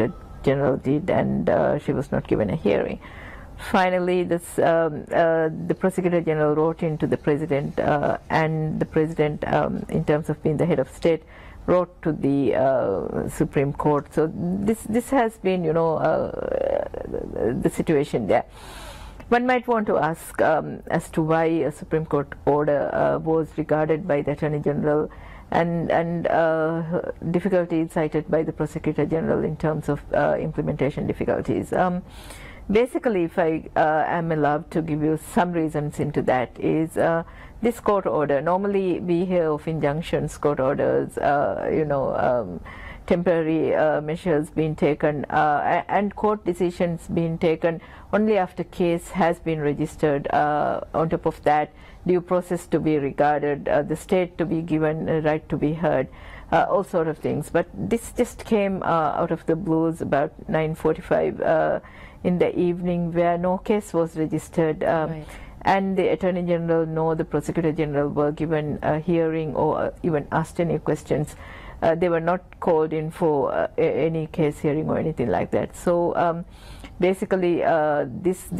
Prosecutor General did, and she was not given a hearing. Finally, the Prosecutor General wrote into the President, and the President, in terms of being the head of state, wrote to the Supreme Court. So this has been, the situation there. One might want to ask as to why a Supreme Court order was regarded by the Attorney General and difficulties cited by the Prosecutor General in terms of implementation difficulties. Basically, if I am allowed to give you some reasons into that, is this court order. Normally we hear of injunctions, court orders, temporary measures being taken, and court decisions being taken only after case has been registered. On top of that, due process to be regarded, the state to be given a right to be heard, all sort of things. But this just came out of the blues about 9:45 in the evening, where no case was registered. Right. And the Attorney General nor the Prosecutor General were given a hearing or even asked any questions. They were not called in for any case hearing or anything like that. So basically, this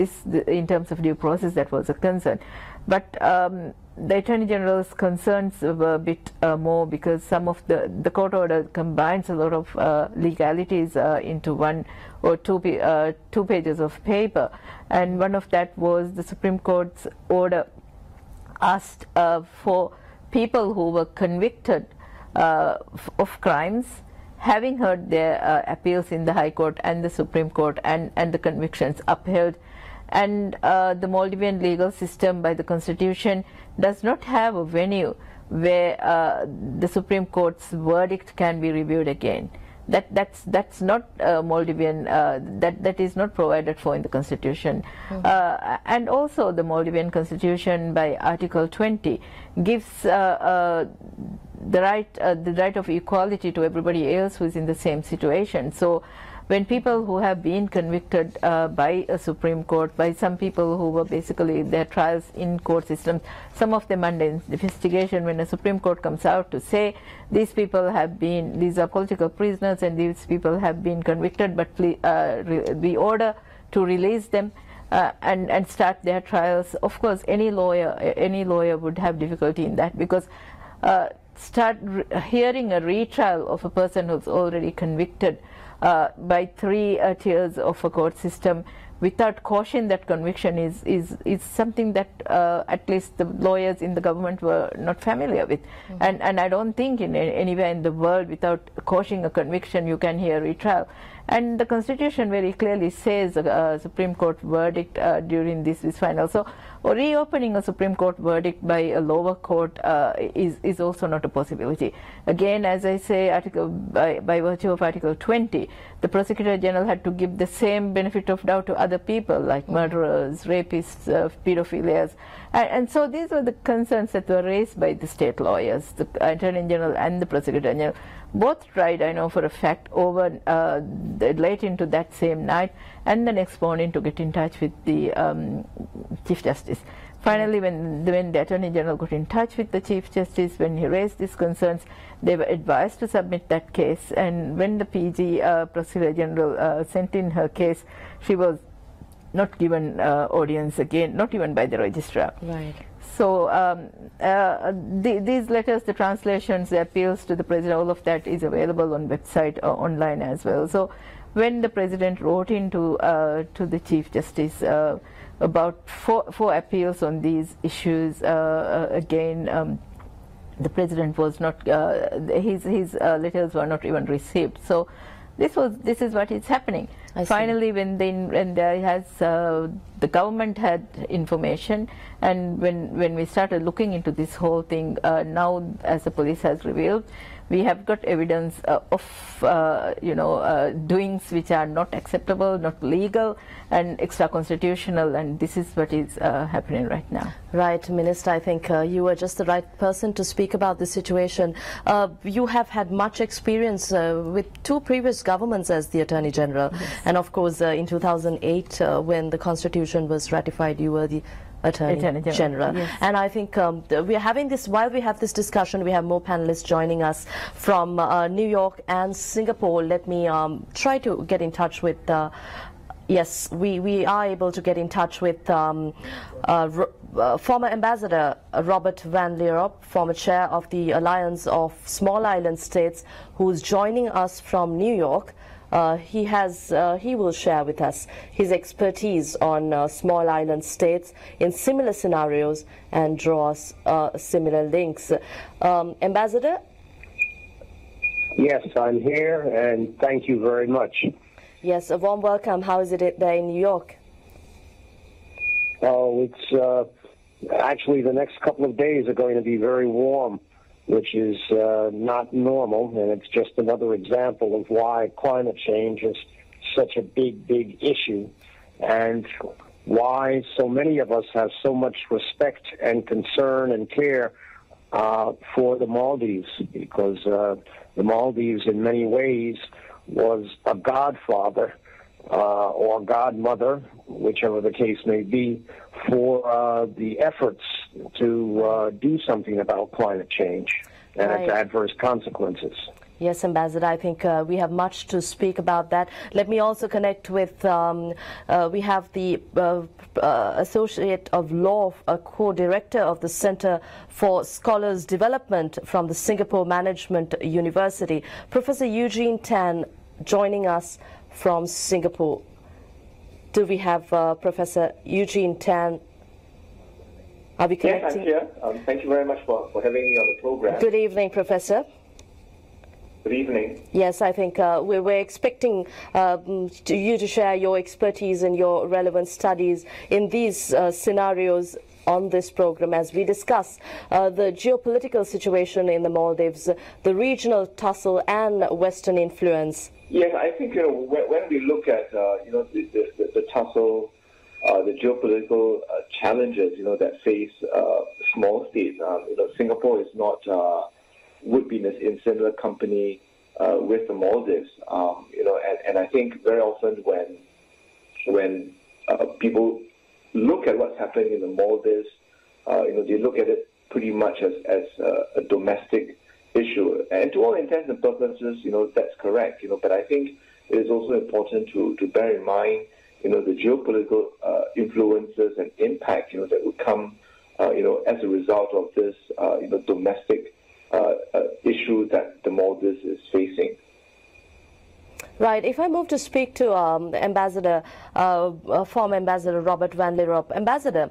in terms of due process, that was a concern. But the Attorney General's concerns were a bit more, because some of the court order combines a lot of legalities into one or two pages of paper, and one of that was the Supreme Court's order asked for people who were convicted of crimes, having heard their appeals in the High Court and the Supreme Court, and the convictions upheld. And the Maldivian legal system, by the Constitution, does not have a venue where the Supreme Court's verdict can be reviewed again. That's not Maldivian. That is not provided for in the Constitution. Mm-hmm. And also, the Maldivian Constitution, by Article 20, gives the right of equality to everybody else who is in the same situation. So, when people who have been convicted by a Supreme Court, by some people who were basically their trials in court systems, some of them under investigation, when a Supreme Court comes out to say these are political prisoners and these people have been convicted, but we order to release them and start their trials. Of course, any lawyer would have difficulty in that, because start hearing a retrial of a person who's already convicted by three tiers of a court system without caution that conviction is something that at least the lawyers in the government were not familiar with. Mm-hmm. And I don't think anywhere in the world without cautioning a conviction you can hear retrial. And the Constitution very clearly says a Supreme Court verdict during this is final. So reopening a Supreme Court verdict by a lower court is also not a possibility. Again, as I say, by virtue of Article 20, the Prosecutor General had to give the same benefit of doubt to other people, like murderers, rapists, pedophilias. And so these were the concerns that were raised by the state lawyers, the Attorney General and the Prosecutor General. Both tried, I know for a fact, over late into that same night and the next morning to get in touch with the Chief Justice. Finally, when the Attorney General got in touch with the Chief Justice, when he raised these concerns, they were advised to submit that case. And when the PG, Prosecutor General, sent in her case, she was not given audience again, not even by the registrar. Right. So these letters, the translations, the appeals to the President, all of that is available on website or online as well. So when the President wrote into to the Chief Justice about four appeals on these issues, again, the President was not, his letters were not even received. So this is what is happening. Finally, when there has the government had information, and when we started looking into this whole thing, now as the police has revealed, we have got evidence of doings which are not acceptable, not legal, and extra-constitutional, and this is what is happening right now. Right, Minister, I think you are just the right person to speak about this situation. You have had much experience with two previous governments as the Attorney General, yes. And of course in 2008 when the Constitution was ratified, you were the Attorney General. Yes. And I think we are having this, while we have this discussion, we have more panelists joining us from New York and Singapore. Let me try to get in touch with, yes, we are able to get in touch with former Ambassador Robert Van Lierop, former chair of the Alliance of Small Island States, who is joining us from New York. He will share with us his expertise on small island states in similar scenarios and draw us similar links. Ambassador? Yes, I'm here, and thank you very much. Yes, a warm welcome. How is it there in New York? Oh, it's actually the next couple of days are going to be very warm, which is not normal, and it's just another example of why climate change is such a big, big issue, and why so many of us have so much respect and concern and care for the Maldives, because the Maldives in many ways was a godfather or godmother, whichever the case may be, for the efforts to do something about climate change and its adverse consequences. Yes, Ambassador, I think we have much to speak about that. Let me also connect with, we have the Associate of Law, co-director of the Center for Scholars Development from the Singapore Management University, Professor Eugene Tan, joining us from Singapore. Do we have Professor Eugene Tan? Are we connecting? Yes, I'm here. Thank you very much for having me on the program. Good evening, Professor. Good evening. Yes, I think we're expecting you to share your expertise and your relevant studies in these scenarios on this program as we discuss the geopolitical situation in the Maldives, the regional tussle and Western influence. Yes, I think when we look at the tussle, the geopolitical challenges that face small states, Singapore is not would be in similar company with the Maldives, and I think very often when people look at what's happening in the Maldives, they look at it pretty much as a domestic issue, and to all intents and purposes, that's correct, but I think it is also important to bear in mind, the geopolitical influences and impact, that would come, as a result of this, domestic issue that the Maldives is facing. Right. If I move to speak to Ambassador, former Ambassador Robert Van Lierop. Ambassador,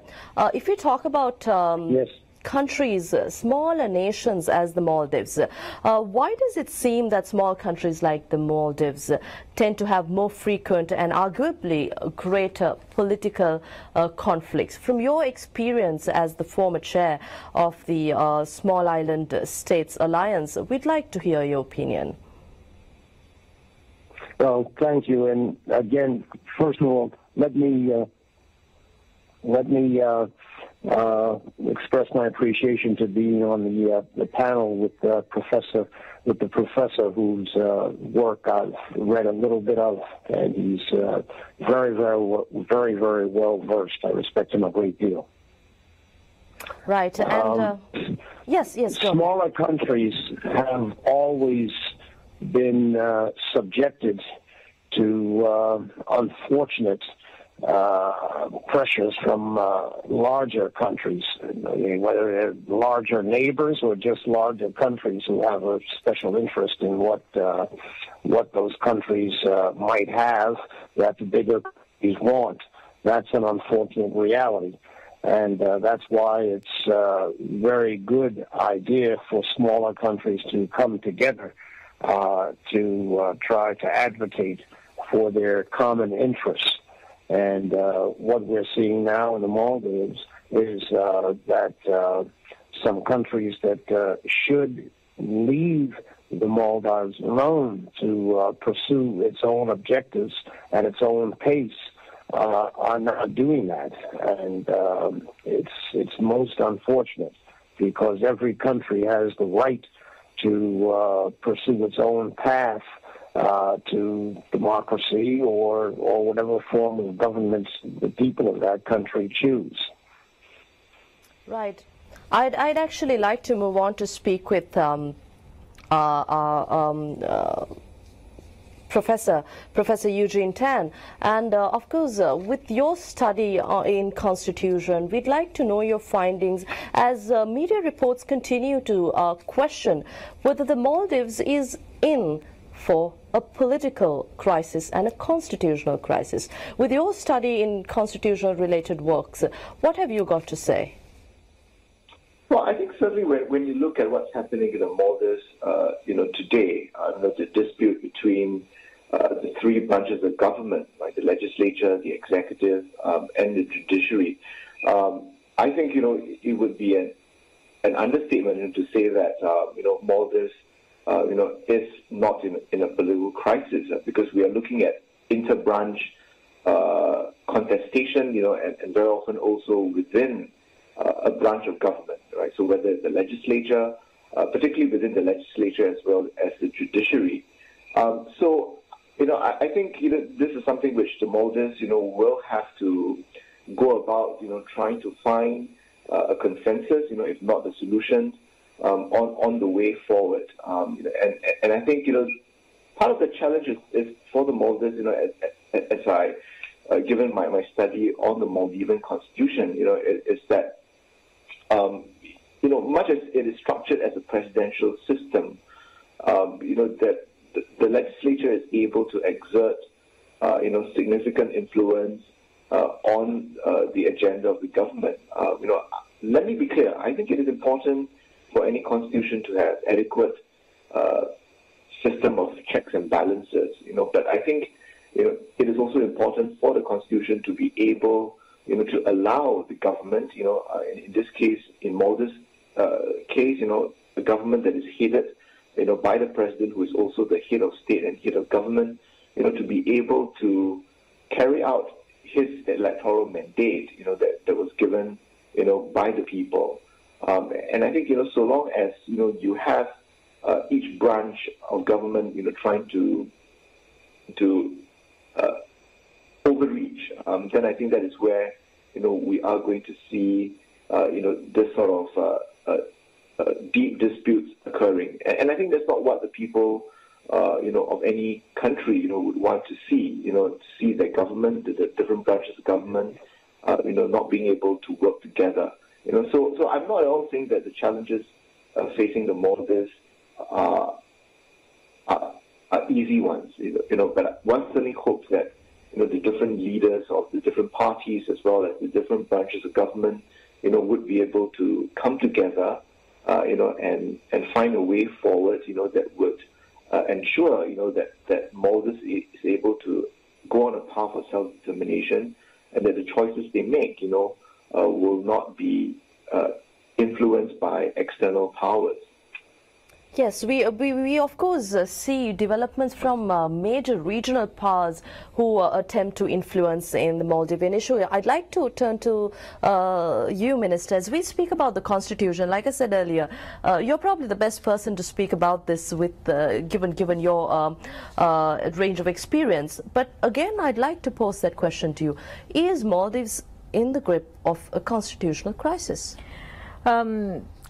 if you talk about yes. countries, smaller nations as the Maldives, why does it seem that small countries like the Maldives tend to have more frequent and arguably greater political conflicts? From your experience as the former chair of the Small Island States Alliance, we'd like to hear your opinion. Well, thank you. And again, first of all, let me express my appreciation to being on the panel with the professor whose work I've read a little bit of, and he's very well versed. I respect him a great deal. Right, and yes, go. Smaller countries have always been subjected to unfortunate pressures from larger countries, whether they're larger neighbors or just larger countries who have a special interest in what those countries might have that the bigger countries want. That's an unfortunate reality. And that's why it's a very good idea for smaller countries to come together to try to advocate for their common interests. And what we're seeing now in the Maldives is that some countries that should leave the Maldives alone to pursue its own objectives at its own pace are not doing that. And it's most unfortunate, because every country has the right to pursue its own path to democracy or whatever form of government the people of that country choose. Right. I'd actually like to move on to speak with Professor Eugene Tan, and of course with your study in constitution, we'd like to know your findings as media reports continue to question whether the Maldives is in for a political crisis and a constitutional crisis. With your study in constitutional related works, what have you got to say? Well, I think certainly when you look at what's happening in the Maldives, today, the dispute between the three branches of government, like the legislature, the executive, and the judiciary, I think it would be an understatement to say that Maldives is not in a political crisis, because we are looking at interbranch contestation, and very often also within a branch of government, right? So whether it's the legislature, particularly within the legislature as well as the judiciary. I think this is something which the Maldives, will have to go about, trying to find a consensus, if not the solution, on the way forward. And I think, part of the challenge is for the Maldives, as I, given my study on the Maldivian constitution, is that, much as it is structured as a presidential system, that the legislature is able to exert, significant influence on the agenda of the government. Let me be clear. I think it is important for any constitution to have adequate system of checks and balances. But I think it is also important for the constitution to be able, to allow the government, in this case, in Maldives' case, a government that is headed, by the president, who is also the head of state and head of government, to be able to carry out his electoral mandate, that was given, by the people. And I think, so long as, you have each branch of government, trying to overreach, then I think that is where, we are going to see, this sort of deep disputes occurring. And I think that's not what the people, of any country, would want to see, to see the government, the different branches of government, not being able to work together. So I'm not at all saying that the challenges facing the Maldives are easy ones, but one certainly hopes that, the different leaders of the different parties as well as the different branches of government, would be able to come together, and find a way forward, that would ensure, that Maldives is able to go on a path of self-determination, and that the choices they make, will not be influenced by external powers. Yes, we of course see developments from major regional powers who attempt to influence in the Maldivian issue. I'd like to turn to you, Minister. As we speak about the Constitution, like I said earlier, you're probably the best person to speak about this with given your range of experience. But again, I'd like to pose that question to you. Is Maldives in the grip of a constitutional crisis?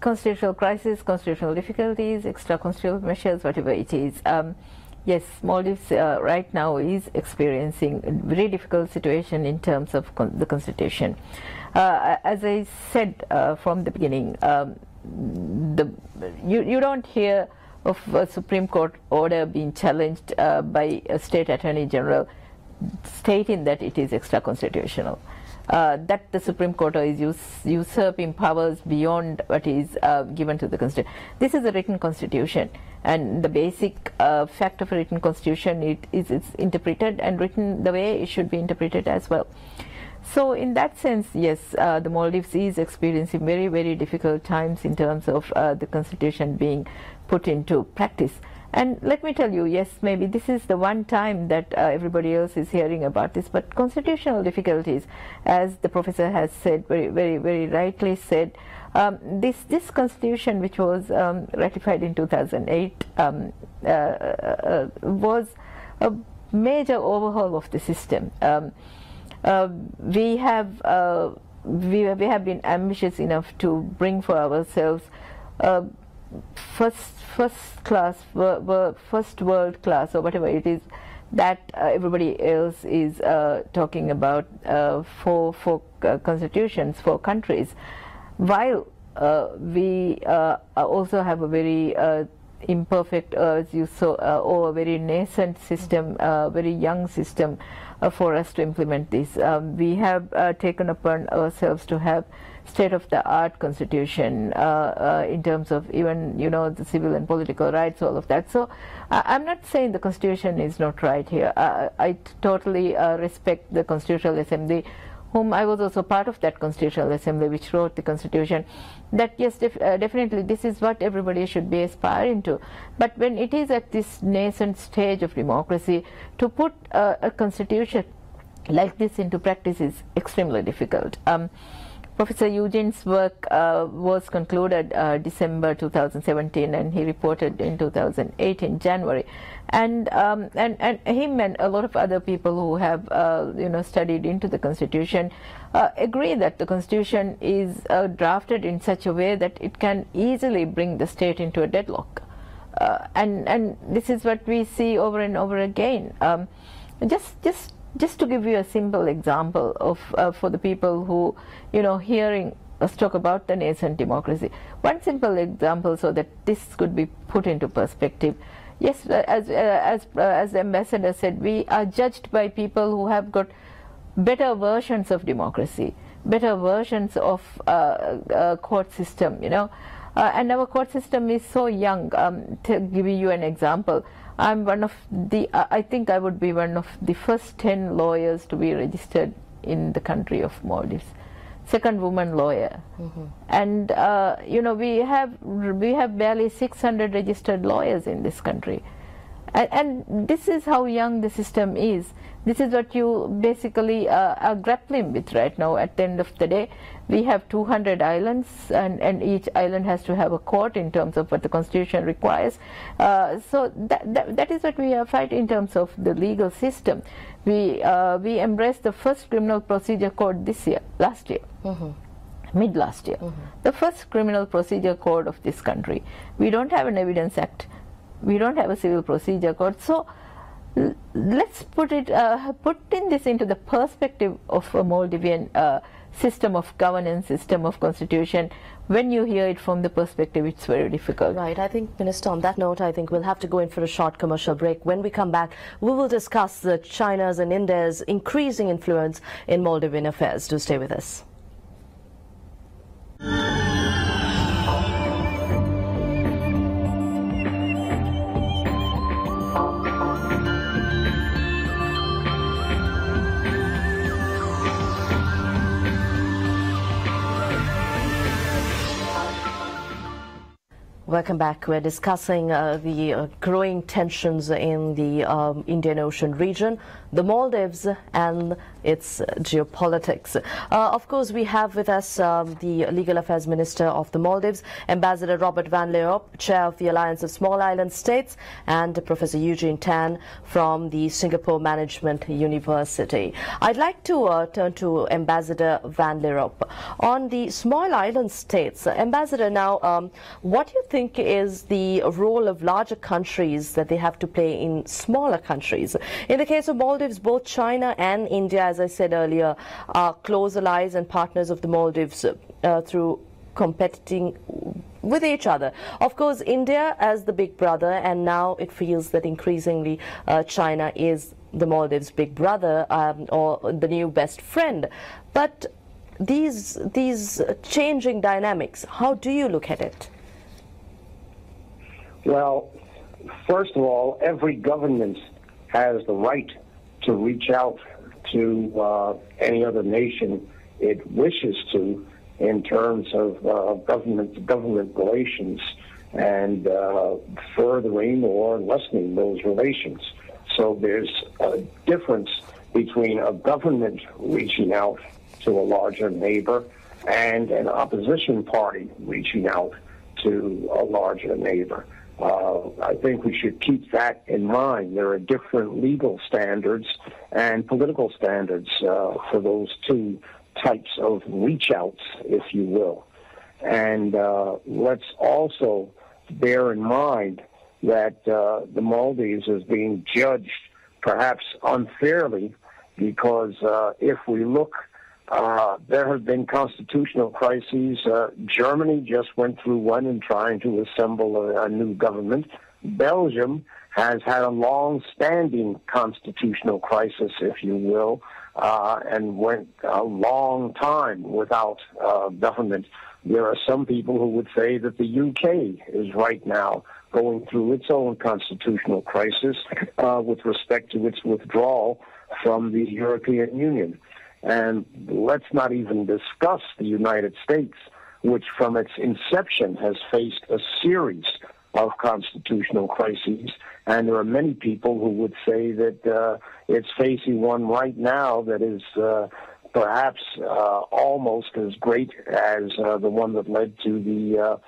Constitutional crisis, constitutional difficulties, extra-constitutional measures, whatever it is. Yes, Maldives right now is experiencing a very difficult situation in terms of the constitution. As I said from the beginning, you don't hear of a Supreme Court order being challenged by a state attorney general stating that it is extra-constitutional. That the Supreme Court is usurping powers beyond what is given to the Constitution. This is a written Constitution, and the basic fact of a written Constitution it's interpreted and written the way it should be interpreted as well. So in that sense, yes, the Maldives is experiencing very, very difficult times in terms of the Constitution being put into practice. And let me tell you, yes, maybe this is the one time that everybody else is hearing about this, but constitutional difficulties, as the professor has said, very, very, very rightly said, this constitution, which was ratified in 2008, was a major overhaul of the system. We have we have been ambitious enough to bring for ourselves first class, first world class, or whatever it is that everybody else is talking about for constitutions, for countries, while we also have a very imperfect, as you saw, or a very nascent system, very young system for us to implement this. We have taken upon ourselves to have state-of-the-art constitution in terms of even, the civil and political rights, all of that. So I'm not saying the constitution is not right here. I totally respect the Constitutional Assembly, whom I was also part of that Constitutional Assembly which wrote the Constitution, that yes, definitely this is what everybody should be aspiring to. But when it is at this nascent stage of democracy, to put a constitution like this into practice is extremely difficult. Professor Eugene's work was concluded December 2017, and he reported in 2018 January. And him and a lot of other people who have studied into the Constitution agree that the Constitution is drafted in such a way that it can easily bring the state into a deadlock. And this is what we see over and over again. Just to give you a simple example of for the people who hearing us talk about the nascent democracy, one simple example so that this could be put into perspective. Yes, as the ambassador said, we are judged by people who have got better versions of democracy, better versions of court system, and our court system is so young. To give you an example, I'm one of the, I think I would be one of the first 10 lawyers to be registered in the country of Maldives. Second woman lawyer. Mm-hmm. And we have barely 600 registered lawyers in this country. And this is how young the system is. This is what you basically are grappling with right now. At the end of the day, we have 200 islands, and each island has to have a court in terms of what the Constitution requires. So that is what we are fighting in terms of the legal system. We embraced the first criminal procedure code last year. Mm-hmm. Mid last year. Mm-hmm. The first criminal procedure code of this country. We don't have an Evidence Act. We don't have a civil procedure code. So let's put this into the perspective of a Maldivian system of governance, system of constitution. When you hear it from the perspective, it's very difficult. Right. I think, Minister, on that note, I think we'll have to go in for a short commercial break. When we come back, we will discuss China's and India's increasing influence in Maldivian affairs. Do stay with us. Welcome back. We're discussing the growing tensions in the Indian Ocean region, the Maldives and its geopolitics. Of course, we have with us the Legal Affairs Minister of the Maldives, Ambassador Robert Van Leeuwen, Chair of the Alliance of Small Island States, and Professor Eugene Tan from the Singapore Management University. I'd like to turn to Ambassador Van Leeuwen. On the small island states, Ambassador, now, what do you think is the role of larger countries that they have to play in smaller countries? In the case of Maldives, both China and India, as I said earlier, are close allies and partners of the Maldives through competing with each other. Of course, India as the big brother, and now it feels that increasingly China is the Maldives' big brother or the new best friend. But these changing dynamics, how do you look at it? Well, first of all, every government has the right to reach out to any other nation it wishes to in terms of government relations and furthering or lessening those relations. So there's a difference between a government reaching out to a larger neighbor and an opposition party reaching out to a larger neighbor. I think we should keep that in mind. There are different legal standards and political standards for those two types of reach outs, if you will. And let's also bear in mind that the Maldives is being judged perhaps unfairly because if we look, there have been constitutional crises. Germany just went through one in trying to assemble a new government. Belgium has had a long-standing constitutional crisis, if you will, and went a long time without government. There are some people who would say that the UK is right now going through its own constitutional crisis with respect to its withdrawal from the European Union. And let's not even discuss the United States, which from its inception has faced a series of constitutional crises. And there are many people who would say that it's facing one right now that is perhaps almost as great as the one that led to the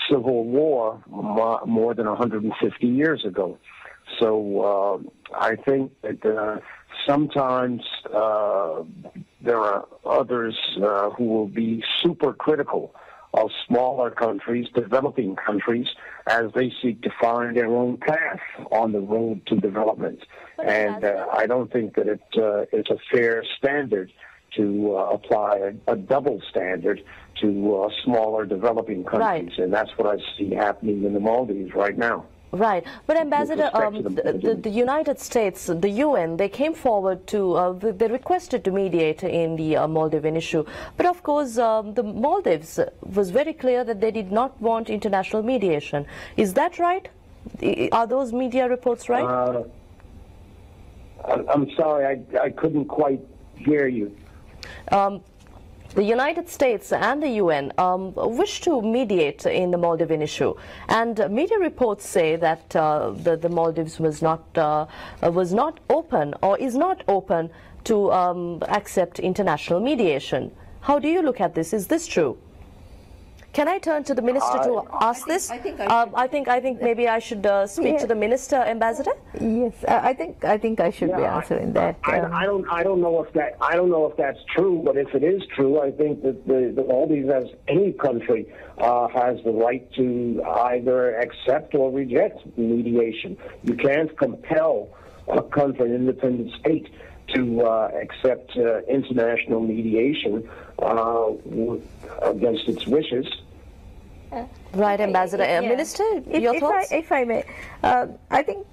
Civil War more than 150 years ago. So I think that sometimes there are others who will be super critical of smaller countries, developing countries, as they seek to find their own path on the road to development. And I don't think that it's a fair standard to apply a double standard to smaller developing countries. Right. And that's what I see happening in the Maldives right now. Right. But Ambassador, the United States, the UN, they came forward to, they requested to mediate in the Maldivian issue. But of course, the Maldives was very clear that they did not want international mediation. Is that right? Are those media reports right? I'm sorry, I couldn't quite hear you. The United States and the UN wish to mediate in the Maldivian issue, and media reports say that the Maldives was not open or is not open to accept international mediation. How do you look at this? Is this true? Can I turn to the minister to ask this? I think maybe I should speak to the minister, Ambassador. Yes, I think I should be answering that. I don't know if that's true, but if it is true, I think that the Maldives, as any country, has the right to either accept or reject mediation. You can't compel a country, an independent state, to accept international mediation against its wishes. Right, Ambassador. Minister, your thoughts? If I may, I think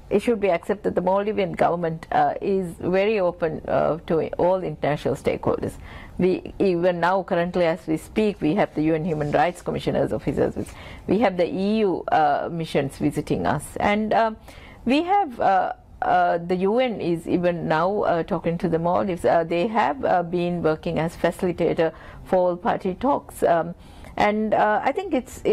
it should be accepted the Maldivian government is very open to all international stakeholders. We even now, currently as we speak, we have the UN Human Rights Commissioner's officers, we have the EU missions visiting us, and we have the UN is even now talking to the Maldives. They have been working as facilitator for all-party talks. And I think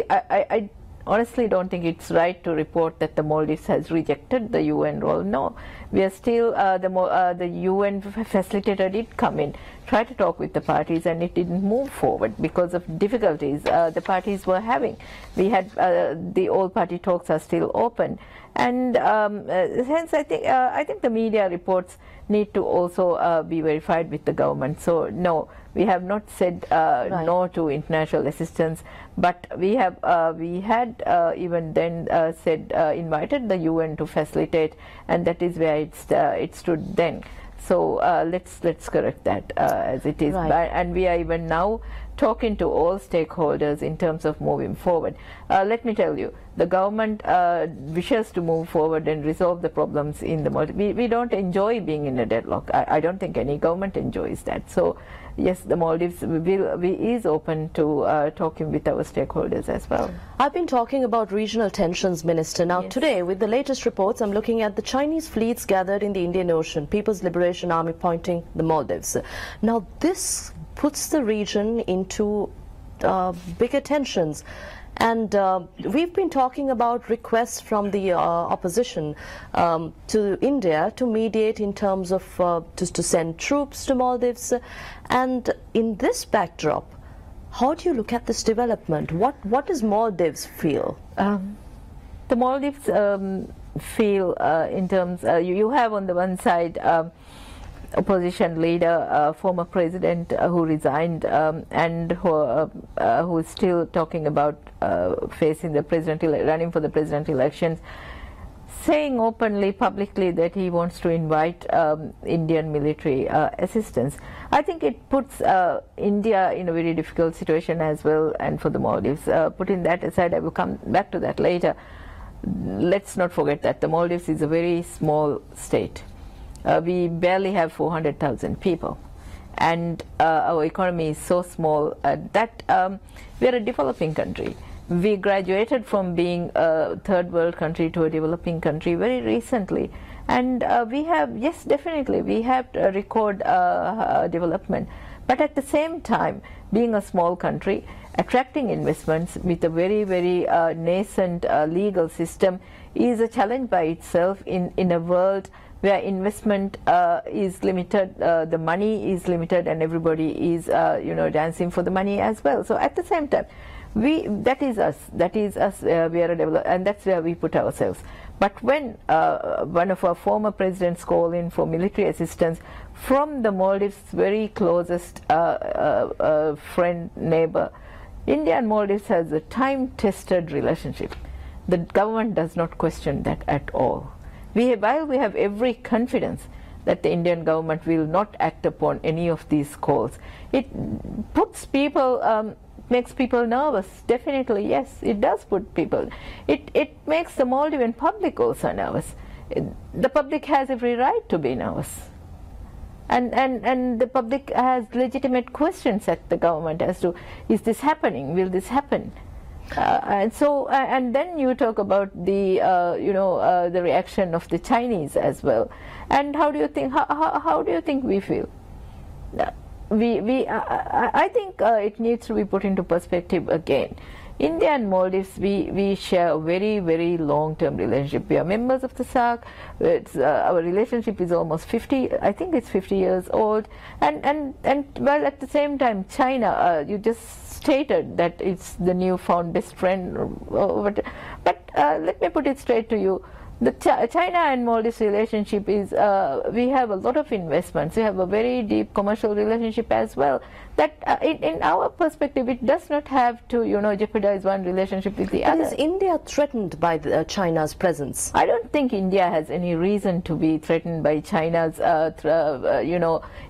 I honestly don't think it's right to report that the Maldives has rejected the UN role. No, we are still, the UN facilitator did come in, try to talk with the parties, and it didn't move forward because of difficulties the parties were having. We had, the all-party talks are still open. And hence I think the media reports need to also be verified with the government. So no, we have not said no to international assistance, but we had even then invited the UN to facilitate, and that is where it stood then. So let's correct that as it is, and we are even now talking to all stakeholders in terms of moving forward. Let me tell you, the government wishes to move forward and resolve the problems in the Maldives. We don't enjoy being in a deadlock. I don't think any government enjoys that. So yes, the Maldives is open to talking with our stakeholders as well. I've been talking about regional tensions, Minister. Now today, with the latest reports, I'm looking at the Chinese fleets gathered in the Indian Ocean, People's Liberation Army pointing the Maldives. Now this puts the region into bigger tensions. And we've been talking about requests from the opposition to India to mediate in terms of to send troops to Maldives. And in this backdrop, how do you look at this development? What does Maldives feel? The Maldives feel in terms, you have on the one side opposition leader, former president who resigned and who is still talking about facing the running for the president elections, saying openly, publicly that he wants to invite Indian military assistance. I think it puts India in a very difficult situation as well, and for the Maldives. Putting that aside, I will come back to that later. Let's not forget that the Maldives is a very small state. We barely have 400,000 people, and our economy is so small that we are a developing country. We graduated from being a third world country to a developing country very recently, and we have, yes, definitely, we have record development, but at the same time, being a small country, attracting investments with a very, very nascent legal system is a challenge by itself in a world where investment is limited, the money is limited, and everybody is dancing for the money as well. So at the same time, that is us, we are a developer, and that's where we put ourselves. But when one of our former presidents called in for military assistance from the Maldives' very closest friend, neighbor, India and Maldives has a time-tested relationship. The government does not question that at all. While we have every confidence that the Indian government will not act upon any of these calls, it puts people, makes people nervous. Definitely, yes, it does put people. It makes the Maldivian public also nervous. The public has every right to be nervous. And the public has legitimate questions at the government as to, is this happening? Will this happen? And then you talk about the the reaction of the Chinese as well. And how do you think we feel? I think it needs to be put into perspective again. India and Maldives, we share a very, very long-term relationship. We are members of the SAARC. Our relationship is almost 50, I think it's 50 years old. And well, at the same time, China, you just stated that it's the newfound best friend. But let me put it straight to you. The China and Maldives relationship is, we have a lot of investments. We have a very deep commercial relationship as well. That in our perspective, it does not have to, jeopardize one relationship with the other. Is India threatened by China's presence? I don't think India has any reason to be threatened by China's,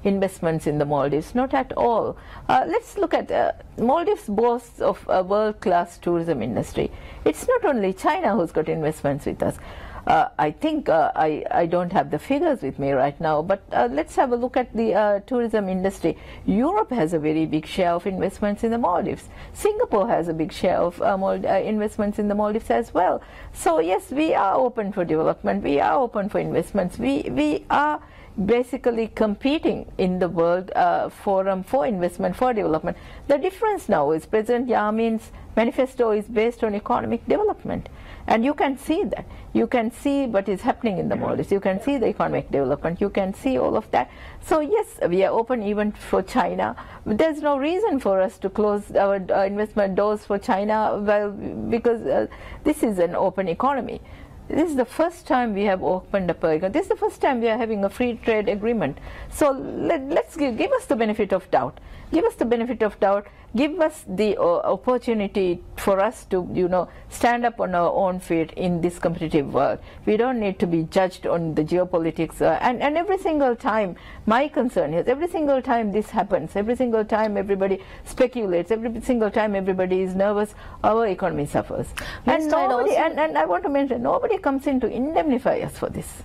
investments in the Maldives. Not at all. Let's look at Maldives boasts of a world-class tourism industry. It's not only China who's got investments with us. I think I don't have the figures with me right now, but let's have a look at the tourism industry. Europe has a very big share of investments in the Maldives. Singapore has a big share of investments in the Maldives as well. So yes, we are open for development. We are open for investments. We are basically competing in the world forum for investment, for development. The difference now is President Yamin's manifesto is based on economic development. And you can see that. You can see what is happening in the Maldives. You can see the economic development. You can see all of that. So yes, we are open even for China. There's no reason for us to close our investment doors for China, well, because this is an open economy. This is the first time we have opened up this is the first time we are having a free trade agreement. So let's give us the benefit of doubt. Give us the benefit of doubt. Give us the opportunity for us to, stand up on our own feet in this competitive world. We don't need to be judged on the geopolitics. And every single time, my concern is every single time this happens, every single time everybody speculates, every single time everybody is nervous, our economy suffers. And I want to mention, nobody comes in to indemnify us for this.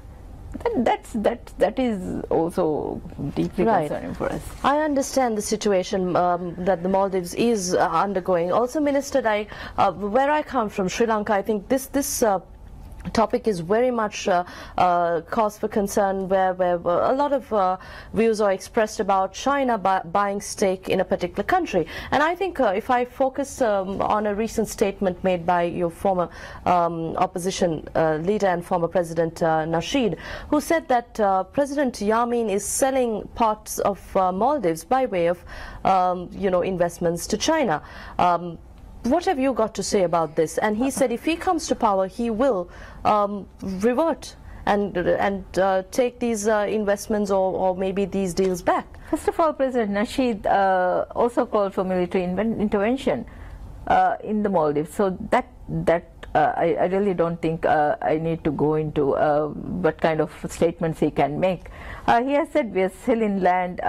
That is also deeply concerning for us. I understand the situation that the Maldives is undergoing. Also, Minister, where I come from, Sri Lanka, I think this topic is very much cause for concern, where a lot of views are expressed about China buying stake in a particular country. And I think if I focus on a recent statement made by your former opposition leader and former President Nasheed, who said that President Yamin is selling parts of Maldives by way of investments to China. What have you got to say about this? And he said if he comes to power, he will revert and take these investments or maybe these deals back? First of all, President Nasheed also called for military intervention in the Maldives. So I really don't think I need to go into what kind of statements he can make. He has said we are still in land.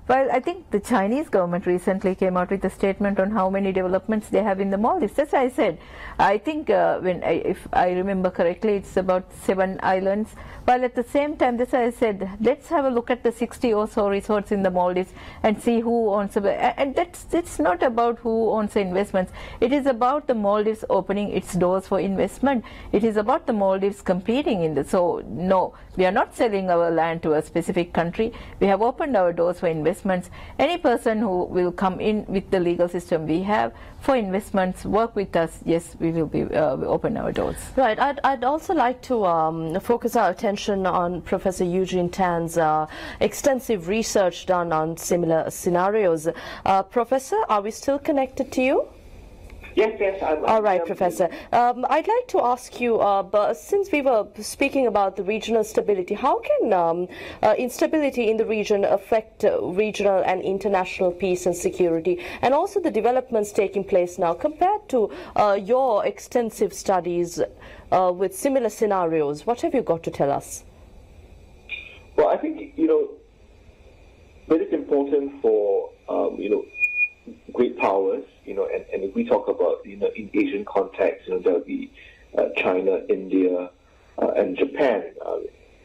Well, I think the Chinese government recently came out with a statement on how many developments they have in the Maldives. That's why I said, I think if I remember correctly, it's about 7 islands. While at the same time, that's why I said, let's have a look at the 60 or so resorts in the Maldives and see who owns them. And it's not about who owns the investments. It is about the Maldives opening its doors for investment. It is about the Maldives competing in the. So no, we are not selling our land to a specific country. We have opened our doors for investments. Any person who will come in with the legal system we have for investments, work with us, yes, we will be open our doors. Right. I'd also like to focus our attention on Professor Eugene Tan's extensive research done on similar scenarios. Professor, are we still connected to you? Yes. All right, Professor. I'd like to ask you, since we were speaking about the regional stability, how can instability in the region affect regional and international peace and security, and also the developments taking place now compared to your extensive studies with similar scenarios? What have you got to tell us? Well, I think, it is important for, great powers, and if we talk about, in Asian context, there will be China, India, and Japan.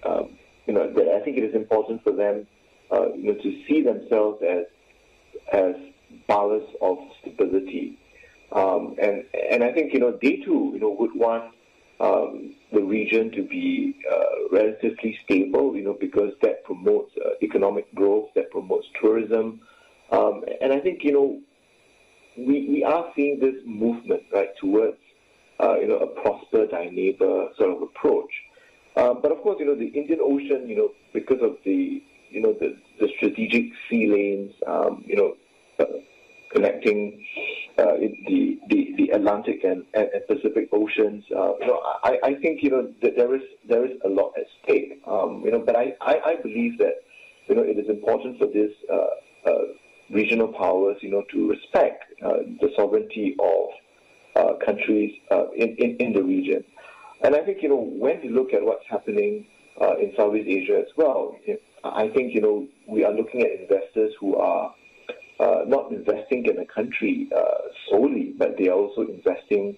I think it is important for them, to see themselves as ballast of stability, and I think they too, would want the region to be relatively stable, because that promotes economic growth, that promotes tourism. And I think, we are seeing this movement, right, towards, a prosper thy neighbor sort of approach. But of course, the Indian Ocean, because of the strategic sea lanes, connecting the Atlantic and Pacific Oceans, I think, that there is a lot at stake. But I believe that, it is important for this, regional powers, to respect the sovereignty of countries in the region. And I think, when we look at what's happening in Southeast Asia as well, I think, we are looking at investors who are not investing in a country solely, but they are also investing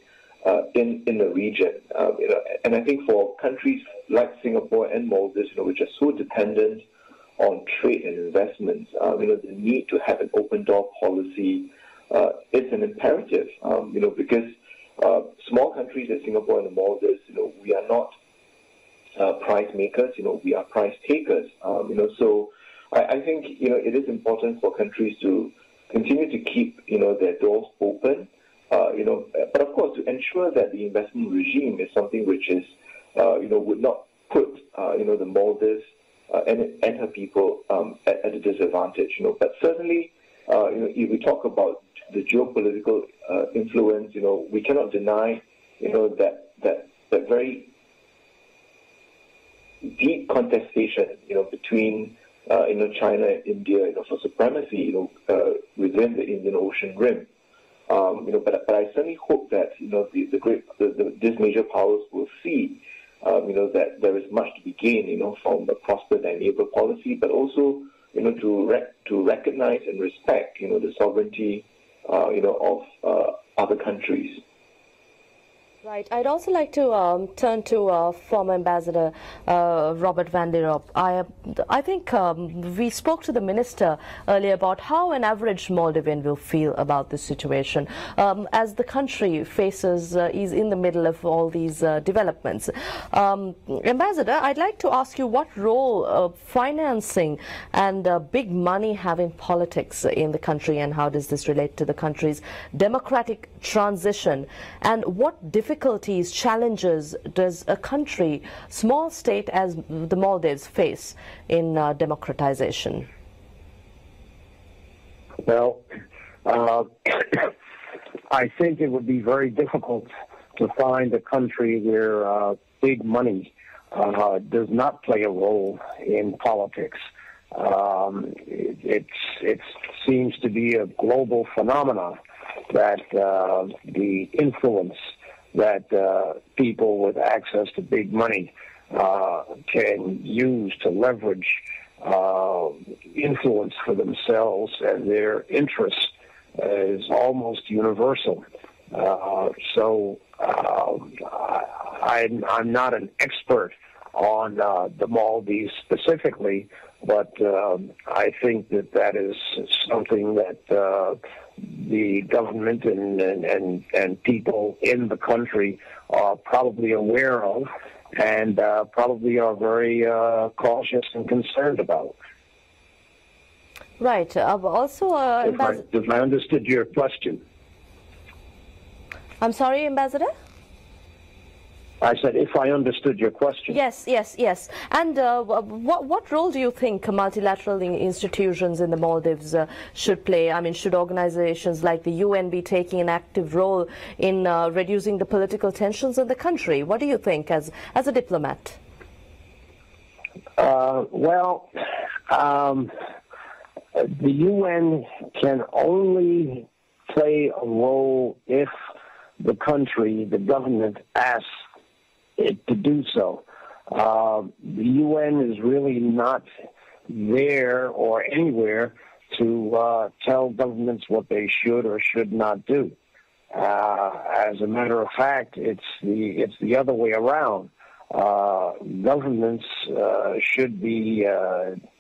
in the region. And I think for countries like Singapore and Maldives, which are so dependent on trade and investments, the need to have an open door policy is an imperative, because small countries like Singapore and the Maldives, we are not price makers, we are price takers. So I think, it is important for countries to continue to keep, their doors open, but of course to ensure that the investment regime is something which is, would not put, the Maldives and her people at a disadvantage, But certainly, if we talk about the geopolitical influence, we cannot deny, that very deep contestation, between, China and India, for supremacy, within the Indian Ocean rim. But I certainly hope that, these major powers will see, that there is much to be gained, from the prosper thy neighbor policy, but also, to recognize and respect, the sovereignty, of other countries. Right. I'd also like to turn to former Ambassador Robert van der Roop. I think we spoke to the minister earlier about how an average Maldivian will feel about this situation as the country faces, is in the middle of all these developments. Ambassador, I'd like to ask you what role financing and big money have in politics in the country, and how does this relate to the country's democratic transition, and what difficulties, challenges does a country, small state as the Maldives, face in democratization? Well, I think it would be very difficult to find a country where big money does not play a role in politics. It seems to be a global phenomenon that the influence that people with access to big money can use to leverage influence for themselves and their interests is almost universal. So I'm not an expert on the Maldives specifically, but I think that is something that the government and people in the country are probably aware of and probably are very cautious and concerned about. Right. Also, if I understood your question. I'm sorry, Ambassador? I said, if I understood your question. Yes. And what role do you think multilateral institutions in the Maldives should play? I mean, should organizations like the UN be taking an active role in reducing the political tensions in the country? What do you think as a diplomat? Well, the UN can only play a role if the country, the government, asks it to do so. The UN is really not there or anywhere to tell governments what they should or should not do. As a matter of fact, it's the other way around. Governments should be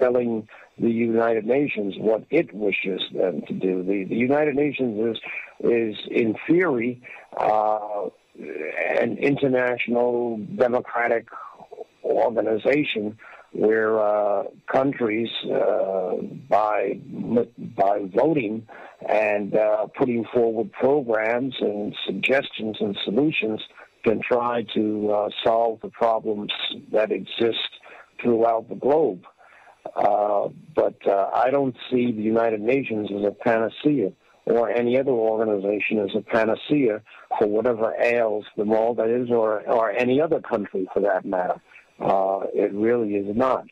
telling the United Nations what it wishes them to do. The United Nations is in theory an international democratic organization where countries, by voting and putting forward programs and suggestions and solutions, can try to solve the problems that exist throughout the globe. But I don't see the United Nations as a panacea, or any other organization as a panacea for whatever ails the Maldives or any other country for that matter. It really is not.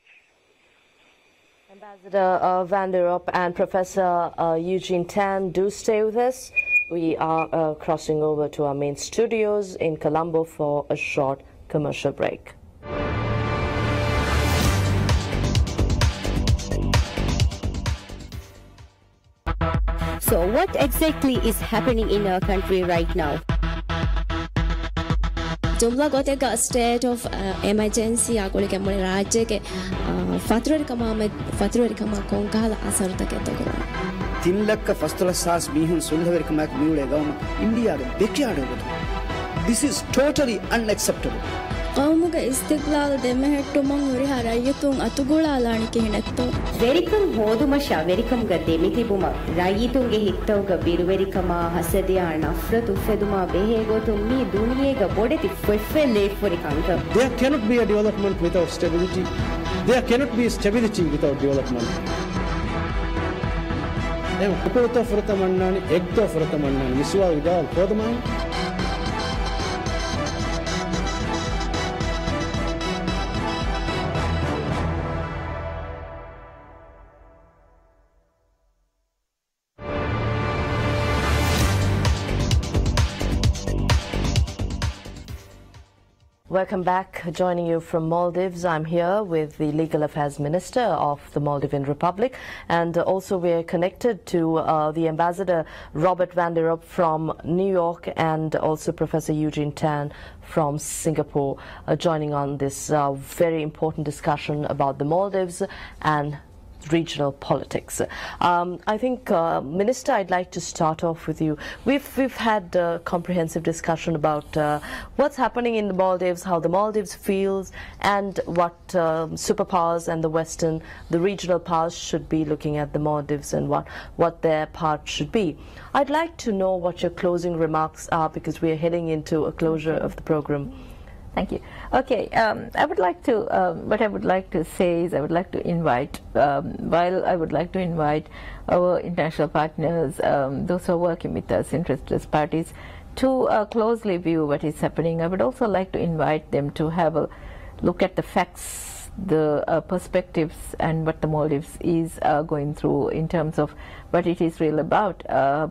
Ambassador Van der Ropp and Professor Eugene Tan, do stay with us. We are crossing over to our main studios in Colombo for a short commercial break. So what exactly is happening in our country right now? Jumla got a state of emergency agoli kamone rajye ke fatru kama konkala asarta ketokora 3 lakh fastula sas mihun sulhaver kamak miule gawma India ge bekyade this is totally unacceptable. qawmuga istiqlal demehettu man hori harayitun atugula alani kehinetto verikam hodumasha verikam ga demitibuma rayitun ge hittawga biruverikama hasadiya nafratu feduma behegotum mi duniyega bodeti fefele forikanka. There cannot be a development without stability. There cannot be stability without development. Em kukuto furta mannani ekto furta mannani miswa idal kodman. Welcome back. Joining you from Maldives, I'm here with the Legal Affairs Minister of the Maldivian Republic, and also we're connected to the Ambassador Robert Van der Ropp from New York and also Professor Eugene Tan from Singapore, joining on this very important discussion about the Maldives and regional politics. I think, Minister, I'd like to start off with you. We've had a comprehensive discussion about what's happening in the Maldives, how the Maldives feels, and what superpowers and the regional powers should be looking at the Maldives and what their part should be. I'd like to know what your closing remarks are, because we're heading into a closure of the program. Thank you. Okay, what I would like to say is I would like to invite, while I would like to invite our international partners, those who are working with us, interested parties, to closely view what is happening, I would also like to invite them to have a look at the facts, the perspectives, and what the Maldives is going through in terms of what it is really about,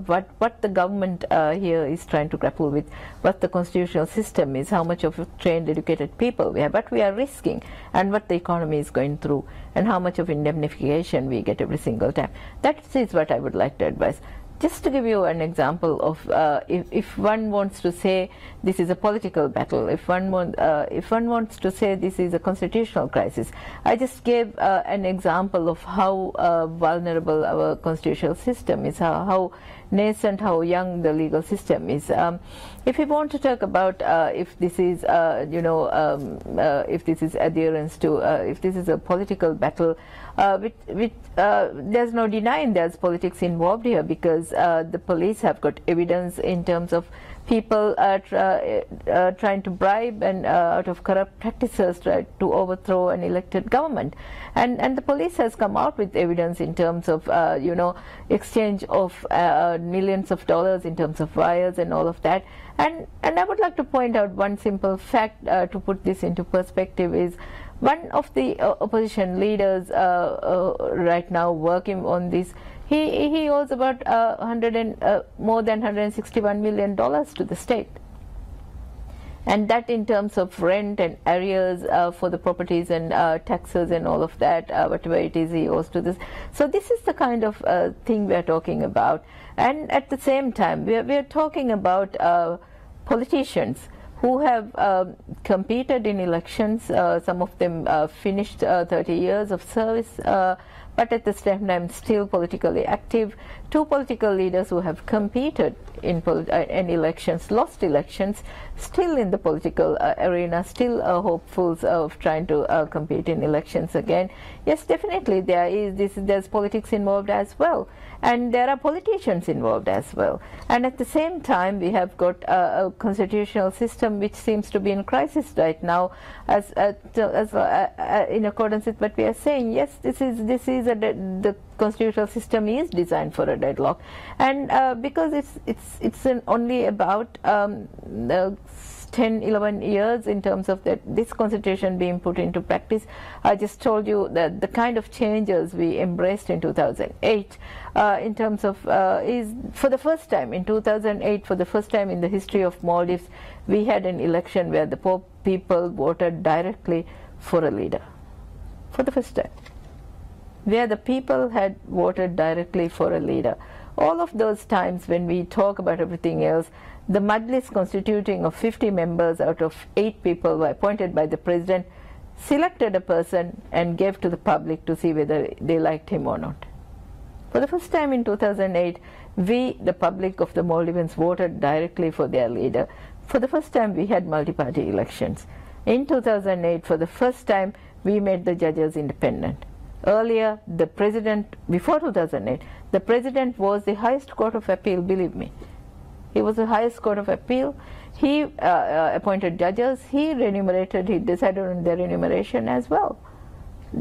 what the government here is trying to grapple with, what the constitutional system is, how much of trained, educated people we have, what we are risking, and what the economy is going through, and how much of indemnification we get every single time. That is what I would like to advise. Just to give you an example of if one wants to say this is a political battle, if one wants to say this is a constitutional crisis, I just gave an example of how vulnerable our constitutional system is, how nascent, how young the legal system is. If we want to talk about if this is if this is adherence to if this is a political battle, there's no denying there's politics involved here, because the police have got evidence in terms of people trying to bribe and out of corrupt practices try to overthrow an elected government, and the police has come out with evidence in terms of exchange of millions of dollars in terms of wires and all of that. And I would like to point out one simple fact to put this into perspective is one of the opposition leaders right now working on this, he owes about more than $161 million to the state. And that in terms of rent and arrears for the properties and taxes and all of that, whatever it is he owes to this. So this is the kind of thing we are talking about. And at the same time, we are talking about politicians who have competed in elections. Some of them finished 30 years of service, but at the same time still politically active. Two political leaders who have competed in elections, lost elections, still in the political arena, still hopefuls of trying to compete in elections again. Yes, definitely there's politics involved as well, and there are politicians involved as well. And at the same time, we have got a constitutional system which seems to be in crisis right now, as in accordance with what we are saying. Yes, the constitutional system is designed for a deadlock, and because it's only about 10-11 years in terms of this constitution being put into practice. I just told you that the kind of changes we embraced in 2008 in terms of is for the first time in 2008, for the first time in the history of Maldives, we had an election where the poor people voted directly for a leader. For the first time, where the people had voted directly for a leader. All of those times when we talk about everything else, the Majlis constituting of 50 members out of 8 people were appointed by the president, selected a person and gave to the public to see whether they liked him or not. For the first time in 2008, we, the public of the Maldivians, voted directly for their leader. For the first time, we had multi-party elections. In 2008, for the first time, we made the judges independent. Earlier, the president, before 2008, the president was the highest court of appeal, believe me. He was the highest court of appeal. He appointed judges. He decided on their remuneration as well.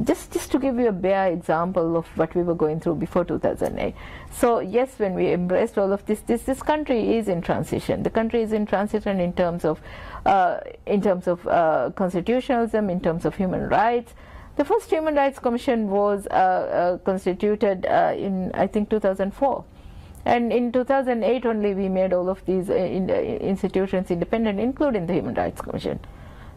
Just to give you a bare example of what we were going through before 2008. So yes, when we embraced all of this country is in transition. The country is in transition in terms of constitutionalism, in terms of human rights. The first Human Rights Commission was constituted in, I think, 2004. And in 2008 only we made all of these institutions independent, including the Human Rights Commission.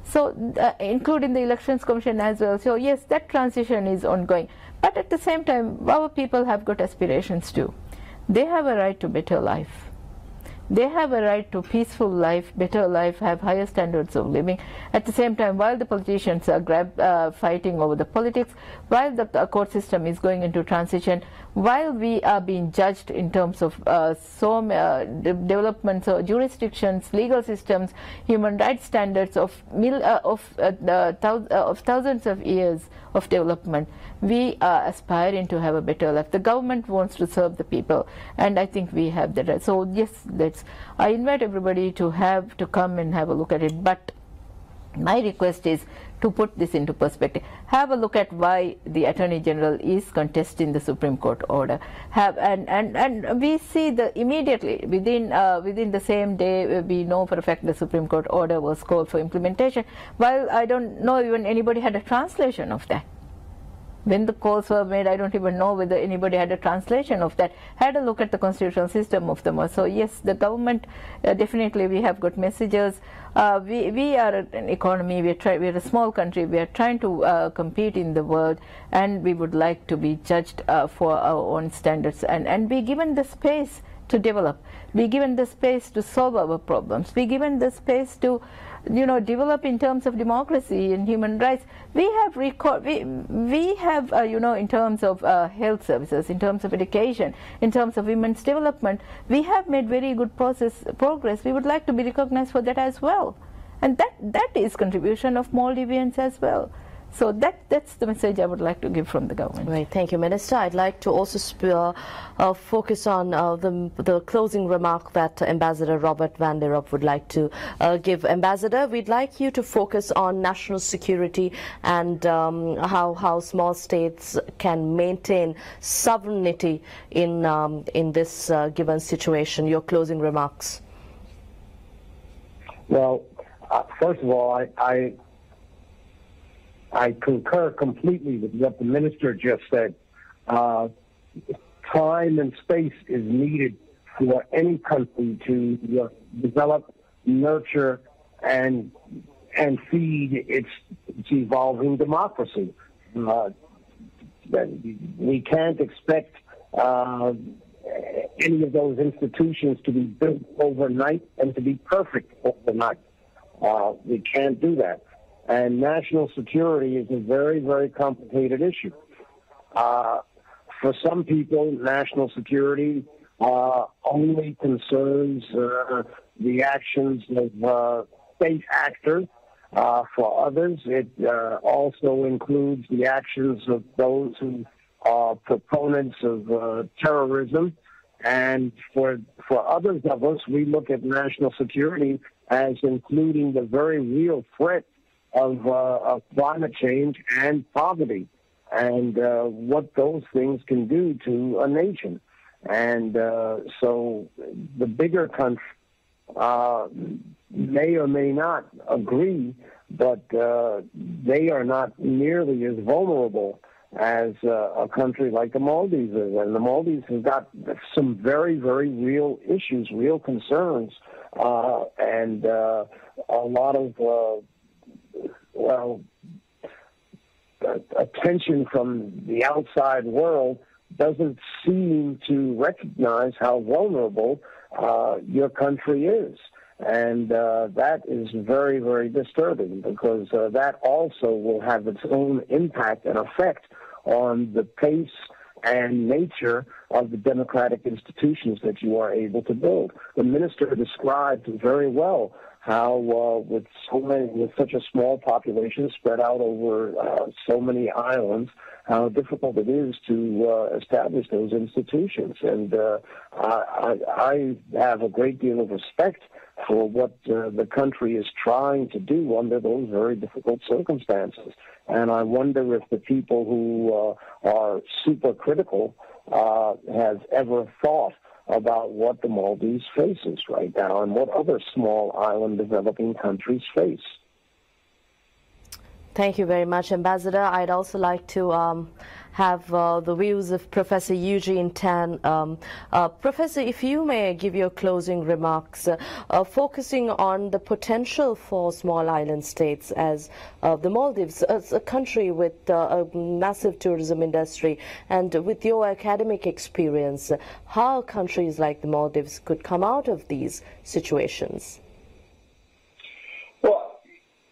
So, including the Elections Commission as well. So yes, that transition is ongoing. But at the same time, our people have got aspirations too. They have a right to better life. They have a right to peaceful life, better life, have higher standards of living. At the same time, while the politicians are fighting over the politics, while the court system is going into transition, while we are being judged in terms of developments of jurisdictions, legal systems, human rights standards of thousands of years of development, we are aspiring to have a better life. The government wants to serve the people, and I think we have that right. So yes, I invite everybody to come and have a look at it. But my request is to put this into perspective. Have a look at why the Attorney General is contesting the Supreme Court order. And we see immediately within the same day we know for a fact the Supreme Court order was called for implementation. While I don't know even anybody had a translation of that. When the calls were made, I don't even know whether anybody had a translation of that. Had a look at the constitutional system of them. So yes, the government, definitely we have got messages. We are an economy, we're a small country, we are trying to compete in the world, and we would like to be judged for our own standards and be given the space to develop, be given the space to solve our problems, be given the space to develop in terms of democracy and human rights. We have in terms of health services, in terms of education, in terms of women's development, we have made very good progress. We would like to be recognized for that as well. And that is contribution of Maldivians as well. So that's the message I would like to give from the government. Right, thank you, Minister. I'd like to also focus on the closing remark that Ambassador Robert van der Ropp would like to give. Ambassador, we'd like you to focus on national security and how small states can maintain sovereignty in this given situation. Your closing remarks. Well, first of all, I concur completely with what the minister just said. Time and space is needed for any country to develop, nurture, and feed its evolving democracy. We can't expect any of those institutions to be built overnight and to be perfect overnight. We can't do that. And national security is a very, very complicated issue. For some people, national security only concerns the actions of state actors. For others, it also includes the actions of those who are proponents of terrorism. And for others of us, we look at national security as including the very real threat of climate change and poverty, and what those things can do to a nation. And so the bigger country may or may not agree, but they are not nearly as vulnerable as a country like the Maldives is. And the Maldives has got some very, very real issues, real concerns, and a lot of attention from the outside world doesn't seem to recognize how vulnerable your country is. And that is very, very disturbing, because that also will have its own impact and effect on the pace and nature of the democratic institutions that you are able to build. The minister described very well how with such a small population spread out over so many islands, how difficult it is to establish those institutions. And I have a great deal of respect for what the country is trying to do under those very difficult circumstances. And I wonder if the people who are super critical have ever thought about what the Maldives faces right now and what other small island developing countries face. Thank you very much, Ambassador. I'd also like to have the views of Professor Eugene Tan. Professor, if you may give your closing remarks, focusing on the potential for small island states as the Maldives, as a country with a massive tourism industry, and with your academic experience, how countries like the Maldives could come out of these situations. Well,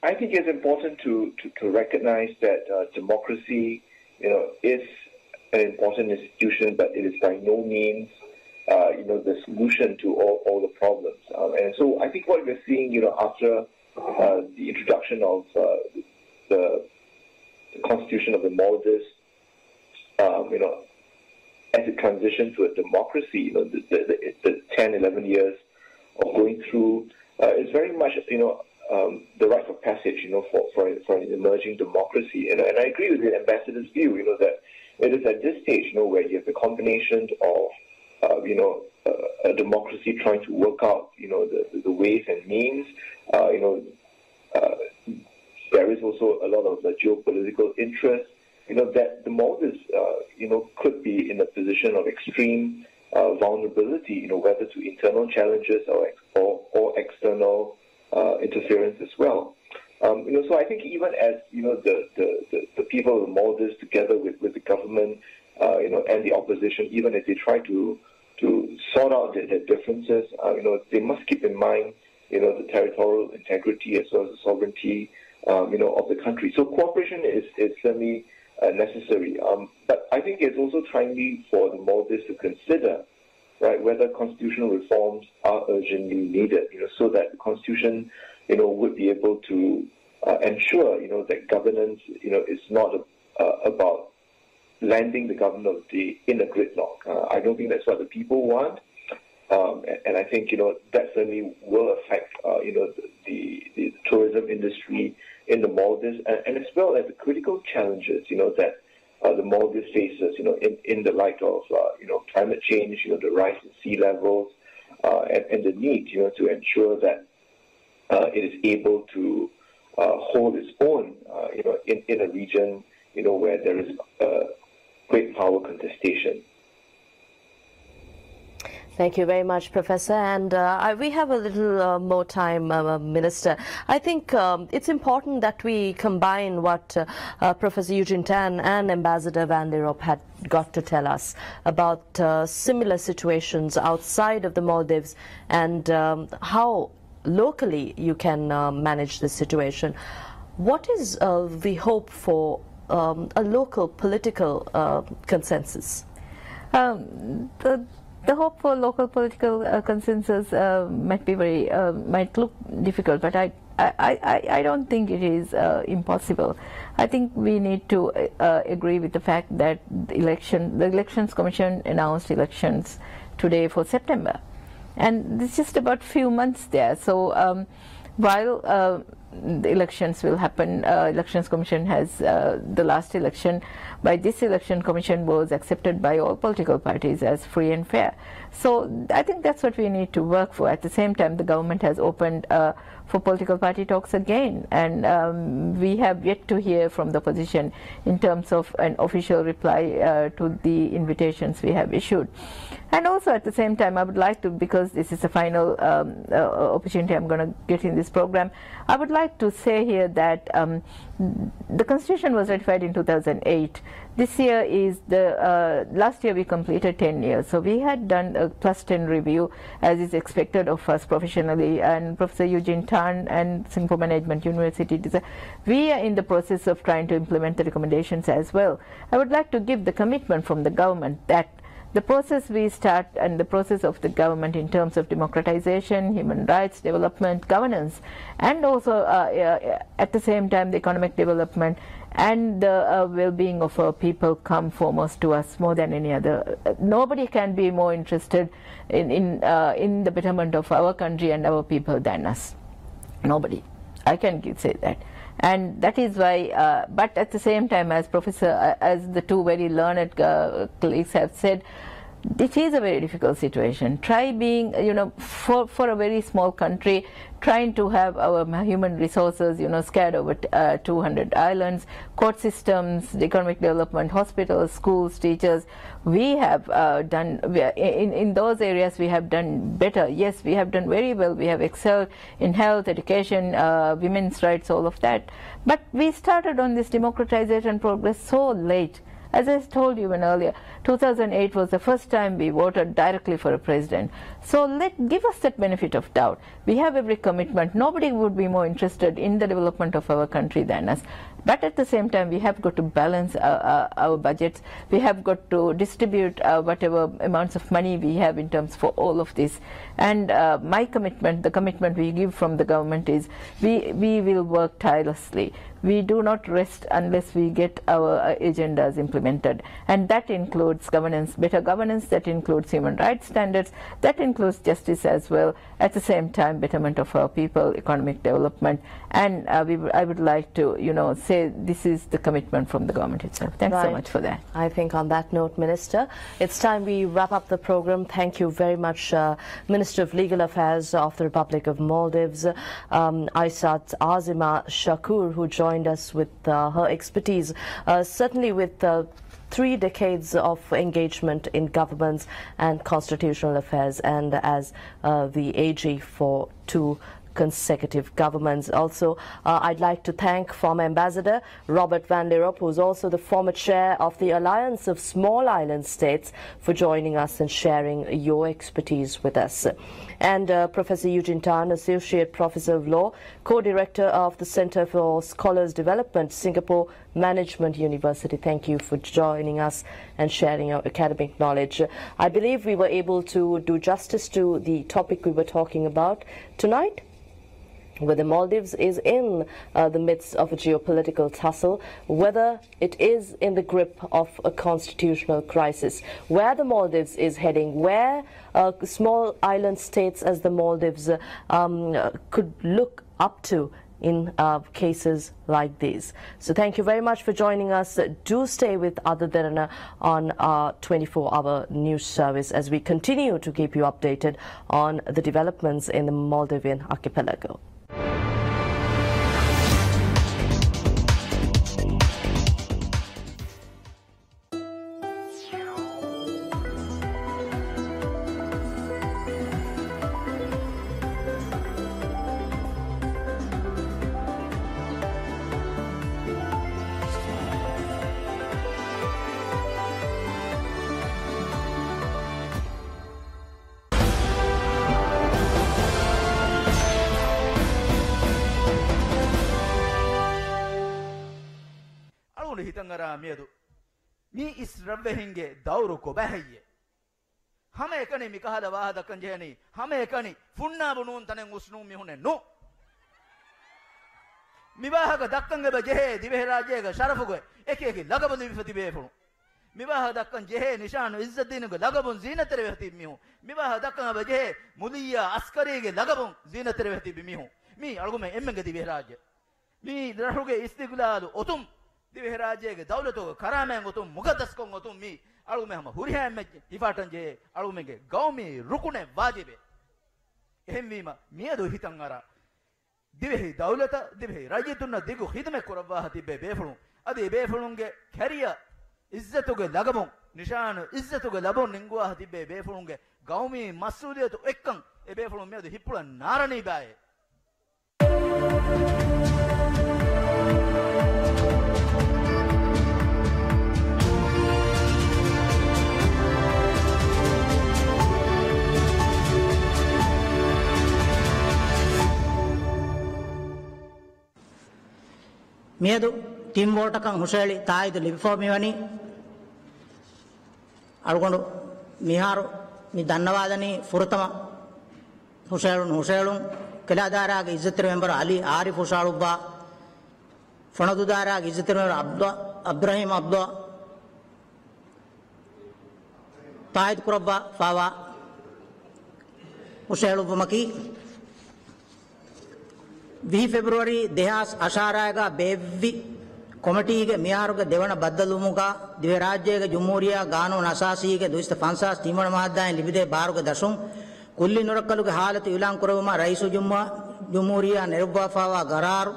I think it's important to recognize that democracy, is an important institution, but it is by no means, the solution to all the problems. And so I think what we're seeing, after the introduction of the Constitution of the Maldives, as it transitioned to a democracy, the 10, 11 years of going through, is very much, the rites of passage, for an emerging democracy. And I agree with the ambassador's view, that it is at this stage, where you have the combination of, a democracy trying to work out, the ways and means. There is also a lot of geopolitical interest. That the Maldives, could be in a position of extreme vulnerability, whether to internal challenges or external interference as well. So I think even as the people of the Maldives, together with the government, and the opposition, even as they try to sort out their differences, they must keep in mind, the territorial integrity as well as the sovereignty, of the country. So cooperation is certainly necessary. But I think it's also timely for the Maldives to consider, right, whether constitutional reforms are urgently needed, so that the constitution, would be able to ensure, that governance, is not about landing the government of the in a gridlock. I don't think that's what the people want. And I think, that certainly will affect, the tourism industry in the Maldives, and as well as the critical challenges, that the Maldives faces, in the light of, climate change, the rise in sea levels, and the need, to ensure that it is able to hold its own, in a region, where there is great power contestation. Thank you very much, Professor. And we have a little more time, Minister. I think it's important that we combine what Professor Eugene Tan and Ambassador Van der Roop had got to tell us about similar situations outside of the Maldives and how locally you can manage this situation. What is the hope for a local political consensus? The hope for local political consensus might look difficult, but I don't think it is impossible. I think we need to agree with the fact that the Elections Commission announced elections today for September, and it's just about few months there. So while the elections will happen, Elections Commission has the last election. By this election, Commission was accepted by all political parties as free and fair. So I think that's what we need to work for. At the same time, the government has opened for political party talks again, and we have yet to hear from the opposition in terms of an official reply to the invitations we have issued. And also at the same time, I would like to, because this is the final opportunity I'm going to get in this program, I would like to say here that the Constitution was ratified in 2008. This year is the, last year we completed 10 years. So we had done a +10 review as is expected of us professionally, and Professor Eugene Tan and Singapore Management University, we are in the process of trying to implement the recommendations as well. I would like to give the commitment from the government that the process we start and the process of the government in terms of democratization, human rights, development, governance, and also at the same time the economic development and the well-being of our people come foremost to us more than any other. Nobody can be more interested in the betterment of our country and our people than us. Nobody. I can say that. And that is why, but at the same time, as as the two very learned colleagues have said, it is a very difficult situation. Try being, for a very small country, trying to have our human resources, scattered over 200 islands, court systems, economic development, hospitals, schools, teachers. We have done, in those areas we have done better. Yes, we have done very well. We have excelled in health, education, women's rights, all of that. But we started on this democratization progress so late. As I told you even earlier, 2008 was the first time we voted directly for a president. So give us that benefit of doubt. We have every commitment. Nobody would be more interested in the development of our country than us. But at the same time, we have got to balance our budgets. We have got to distribute whatever amounts of money we have in terms for all of this. And my commitment, the commitment we give from the government is we will work tirelessly. we do not rest unless we get our agendas implemented. And that includes governance, better governance, that includes human rights standards, that includes justice as well, at the same time betterment of our people, economic development. And I would like to, say this is the commitment from the government itself. Thanks so much for that. I think on that note, Minister, it's time we wrap up the program. Thank you very much, Minister of Legal Affairs of the Republic of Maldives, Aysat Azima Shakur, who joined us with her expertise, certainly with 3 decades of engagement in governments and constitutional affairs, and as the AG for 2 consecutive governments. Also, I'd like to thank former Ambassador Robert van Lierop, who's also the former chair of the Alliance of Small Island States, for joining us and sharing your expertise with us. And Professor Eugene Tan, Associate Professor of Law, Co-Director of the Center for Scholars Development, Singapore Management University. Thank you for joining us and sharing your academic knowledge. I believe we were able to do justice to the topic we were talking about tonight, where the Maldives is in the midst of a geopolitical tussle, whether it is in the grip of a constitutional crisis, where the Maldives is heading, where small island states as the Maldives could look up to in cases like these. So thank you very much for joining us. Do stay with Ada Derana on our 24-hour news service as we continue to keep you updated on the developments in the Maldivian archipelago. mi israbbehinge dawru ko bahayye hame ekani mikahada wahada kanjehani hame ekani funna bunun tanen usnu mihune no mibahaga dakkange bajehe divehe rajyega sharafuge ekeki lagabundu bifati befunu mibaha dakkan jehe nishanu izzaddinge lagabun zinatere vehti mihu mibaha dakkan bajehe mudiya askarige lagabun zinatere vehti bimihu mi algume emmenge divehe rajye mi rahuge istiqlalu otum divehe rajyege dawlatu karamen otum muqaddas kon otum mi algume hama huriha emme hifatan je algumege gawmi rukune wajibe ehemwima miedu hitan ara divehi dawlata divehi rajyatunna digu khidme korawwa tibbe befunu adi befununge kariya izzatuge lagabon nishanu izzatuge labon ninguwa tibbe befununge gawmi masuliyatu ekkan e befunun miedu hippula narani baye මියදු team වෝටකන් හුසේලි තායිද ලිබිෆෝ මිවනි අරුගොඬු මිහාරු මි දන්නවාදනි ෆුරතම හුසේලුන් කලාදාරාගේ ඉස්සතර මෙම්බර් අලි ආරිෆ් හුසාලුබ්බා ෆනදුදාරාගේ ඉස්සතර මෙම්බර් අබ්දුරහීම් අබ්දුවා තායිද කුරබ්බා ෆාවා හුසේලුබ්බමකි 20 ಫೆಬ್ರವರಿ ದೇಹಾಸ್ ಅಶಾರಾಯಗ ಬೇವಿ ಕಮಿಟಿಗೆ ಮಿಯಾರುಗ ದೇವಣ ಬದ್ದಲುಮುಗ ದಿವೆ ರಾಜ್ಯಗೆ ಜುಮೂರಿಯಾ ಕಾನೂನು ಅಸಾಸಿಗೆ ದುಸ್ತ ಫನ್ಸಾಸ್ ತಿಮಣ ಮಹದ್ದಾಯ ಲಿಬಿದೆ ಬಾರುಗ ದಶುಂ ಕುಲ್ಲಿ ನುರಕ್ಕಲುಗೆ ಹಾಲತು ಇಲಾಂ ಕುರವಮ ರೈಸು ಜುಮೂರಿಯಾ ನಿರ್ವಾಫಾವಾ ಗರಾರ್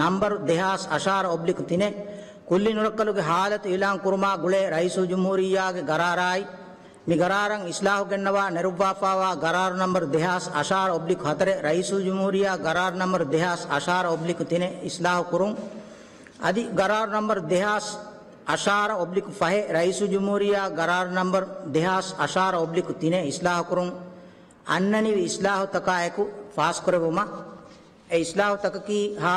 ನಂಬರ್ ದೇಹಾಸ್ ಅಶಾರ ಒಬ್ಲಿಕ್ ತಿನೆ ಕುಲ್ಲಿ ನುರಕ್ಕಲುಗೆ ಹಾಲತು ಇಲಾಂ ಕುರುಮಾ ಗುಳೆ ರೈಸು ಜುಮೂರಿಯಾಗೆ ಗರಾರಾಯ್ मिगरारंग इस्लाह गन्नवा निरुबाफावा गरार नंबर देहास अशार ओब्लिक हतरे रईसुल जुमूरिया गरार नंबर देहास अशार ओब्लिक तिने इस्लाह कुरुं अदि गरार नंबर देहास अशार ओब्लिक फहे रईसुल जुमूरिया गरार नंबर देहास अशार ओब्लिक तिने इस्लाह कुरुं अन्ननि इस्लाह तकायकु फास करवमा ए इस्लाह तककी हा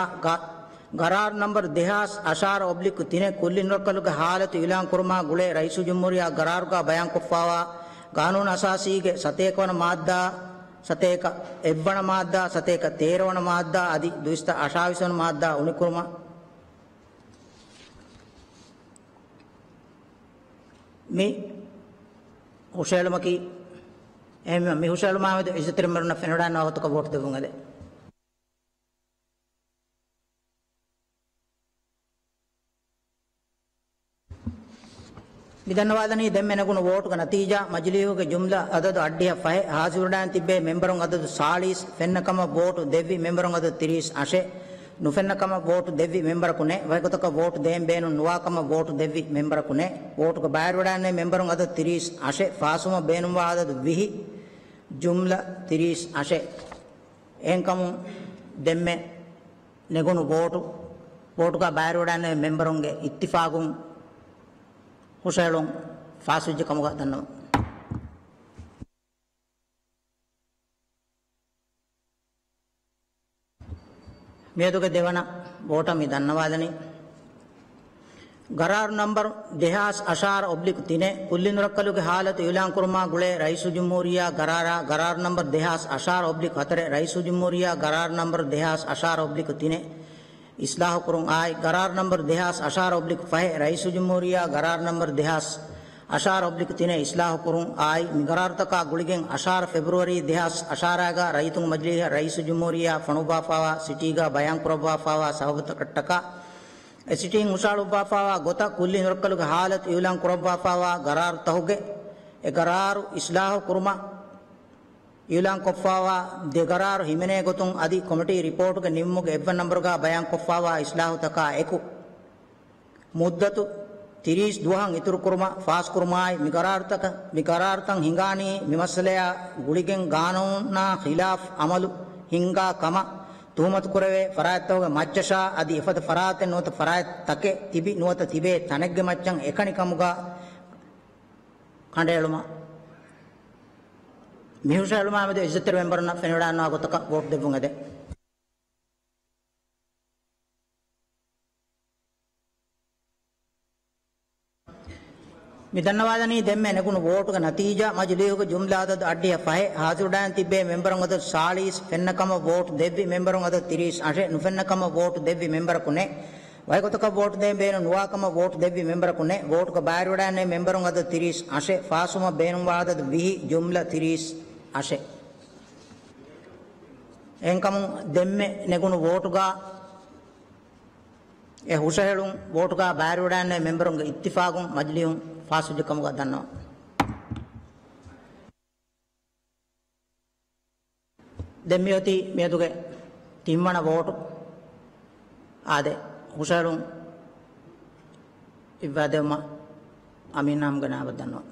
गरार नंबर देहास अशार ओब्लिक तिने कुल्ली नरकलुग हालत इलां कुरमा गुले रईसु जुमूरिया गरार का बयान कुफावा कानून असासी के सतेकवन माद्दा सतेक एब्बण माद्दा सतेक तेरवन माद्दा आदि दुष्ट अशाविसन माद्दा उनिकुरमा mi hushaalumaki em mi hushaaluma de izitir marna fenada na hoto ka vote devungade midannawadani demmenagunu vote ga natija majlihuge jumla adadu addiya fahe haasirudan tibbe memberun adadu 40 fennakama vote devvi memberun adadu 30 ashe nufennakama vote devvi member kune vaigotaka vote dem benu nuwakama vote devvi member kune vote ga bayarwadanne memberun adadu 30 ashe faasuma benumwa adadu vihi jumla 30 ashe enkamu demme negunu vote ga bayarwadanne memberunge ittifaaqun Hushalong Fasuji Kamuga Dano. Meduka Devana, Votami Danavadani. Garar number Dehas Ashar oblique Tine, Ulinrakalu Halat, Yulan Kurma Gule, Raisu Jumuria, Garar number Dehas Ashar oblique Hatare, Raisu Jumuria, Garar number Dehas Ashar oblique Tine. Islah kurung ay garar number dehas ashar oblique fahe raisu jumhuriya garar number dehas ashar oblique tine islah kurung ay garar taka guligen ashar February dehas asharaga raitung majliha raisu jumhuriya fanuba fawa sitiga bayang kuraba fawa sahabata kattaka sitting usaluba fawa gota kulli nurkalu halat yulang kuraba fawa garar tahuge e garar islah kurma Yulang Kofawa, Degarar, Himene Gotung, Adi Committee report, Nimuk, Evan number ga Bayan Kofawa, Islahu Taka, Eku Muddatu, Tiris, Duhang, Itur Kurma, Fast Kurmai, Mikarar Tang, Hingani, Mimasalea, Guligan, Gano, Na, Hilaf, Amalu, Hinga, Kama, Tumat Kureve, Farato, Machasha, Adi Ifat Farat, and not Farat Take, Tibi, Nota Tibe, Taneg Machang, Ekanikamuga, Kandeluma. Mihushaluma with the Izitir member of Fenada Nagotaka vote the Bungade. Midanavadani, them and Akun vote Natija, Majliu, Jumla, the Adia Fahe, Hazudan Tibe, member of the Salis, Fennakama vote, Devi member of the Tiris, Ashe, Nufennakama vote, Devi member Kune, Vaigotaka vote them, Ben and Wakama vote, Devi member Kune, vote Kabarudan, member of the Tiris, Ashe, Fasuma, Benumwa, the Vihi, Jumla, Tiris. Ashe Enkamu demme negunu votuga e husahelun votuga bayrudanne memberunga ittifaqun majliyun fasuji kamuga dannawa demmiyoti meduge timmana votu ade husahelun ibadema aminam ganawa dannawa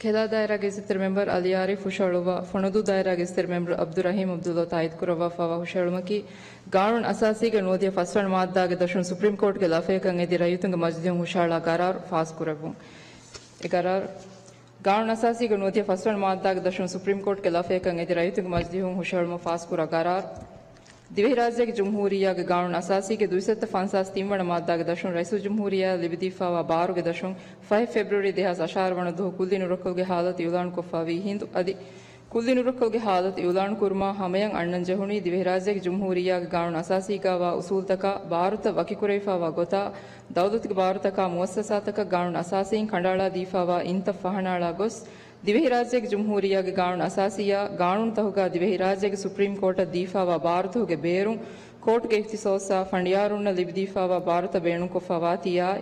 Kela Daira Gazetted member Aliari Fushalova, Fonodu Daira Gazetted member Abdurrahim Abdullah Taid Kurava Fava Hushalumaki, Garun Asasi and Nodia first one Madda Gadashun Supreme Court Galafe and Edirayutung Mazdum Hushala Garar Fast Kuravum. Egarar Garun Asasi and Nodia first one Madda Gadashun Supreme Court Galafe and Edirayutung Mazdum Hushalma Fast Kuragarar. दिवेराज्य के जमहूरिया के गाँव असासी के दूसरे तफांसास तीमण मादा के दशों रईसु जमहूरिया लिबिदीफा व बारो के दशों 5 फरवरी देहास अशार वण दो कुल दिन रखल के हालत युलान को फावी हिंदू अदि कुल दिन रखल के हालत युलान कुरमा हमयंग अण्णन जहुनी दिवेराज्य के जमहूरिया के गाँव असासी का व उसूल तका भारत वकीकुरेफा व गोता दौलत के भारत का मुअस्ससा तका गाँव असासी खंडाला दीफा व इंत फहनाला गोस दिवेही राज्य के जमहूरिया के गाँव असासिया गाणुन तहुगा दिवेही राज्य के सुप्रीम कोर्ट दीफा व भारत हो के बेरुं कोर्ट के इख्तिसोसा फंडियारुन लिबदीफा व भारत बेणु को फवातिया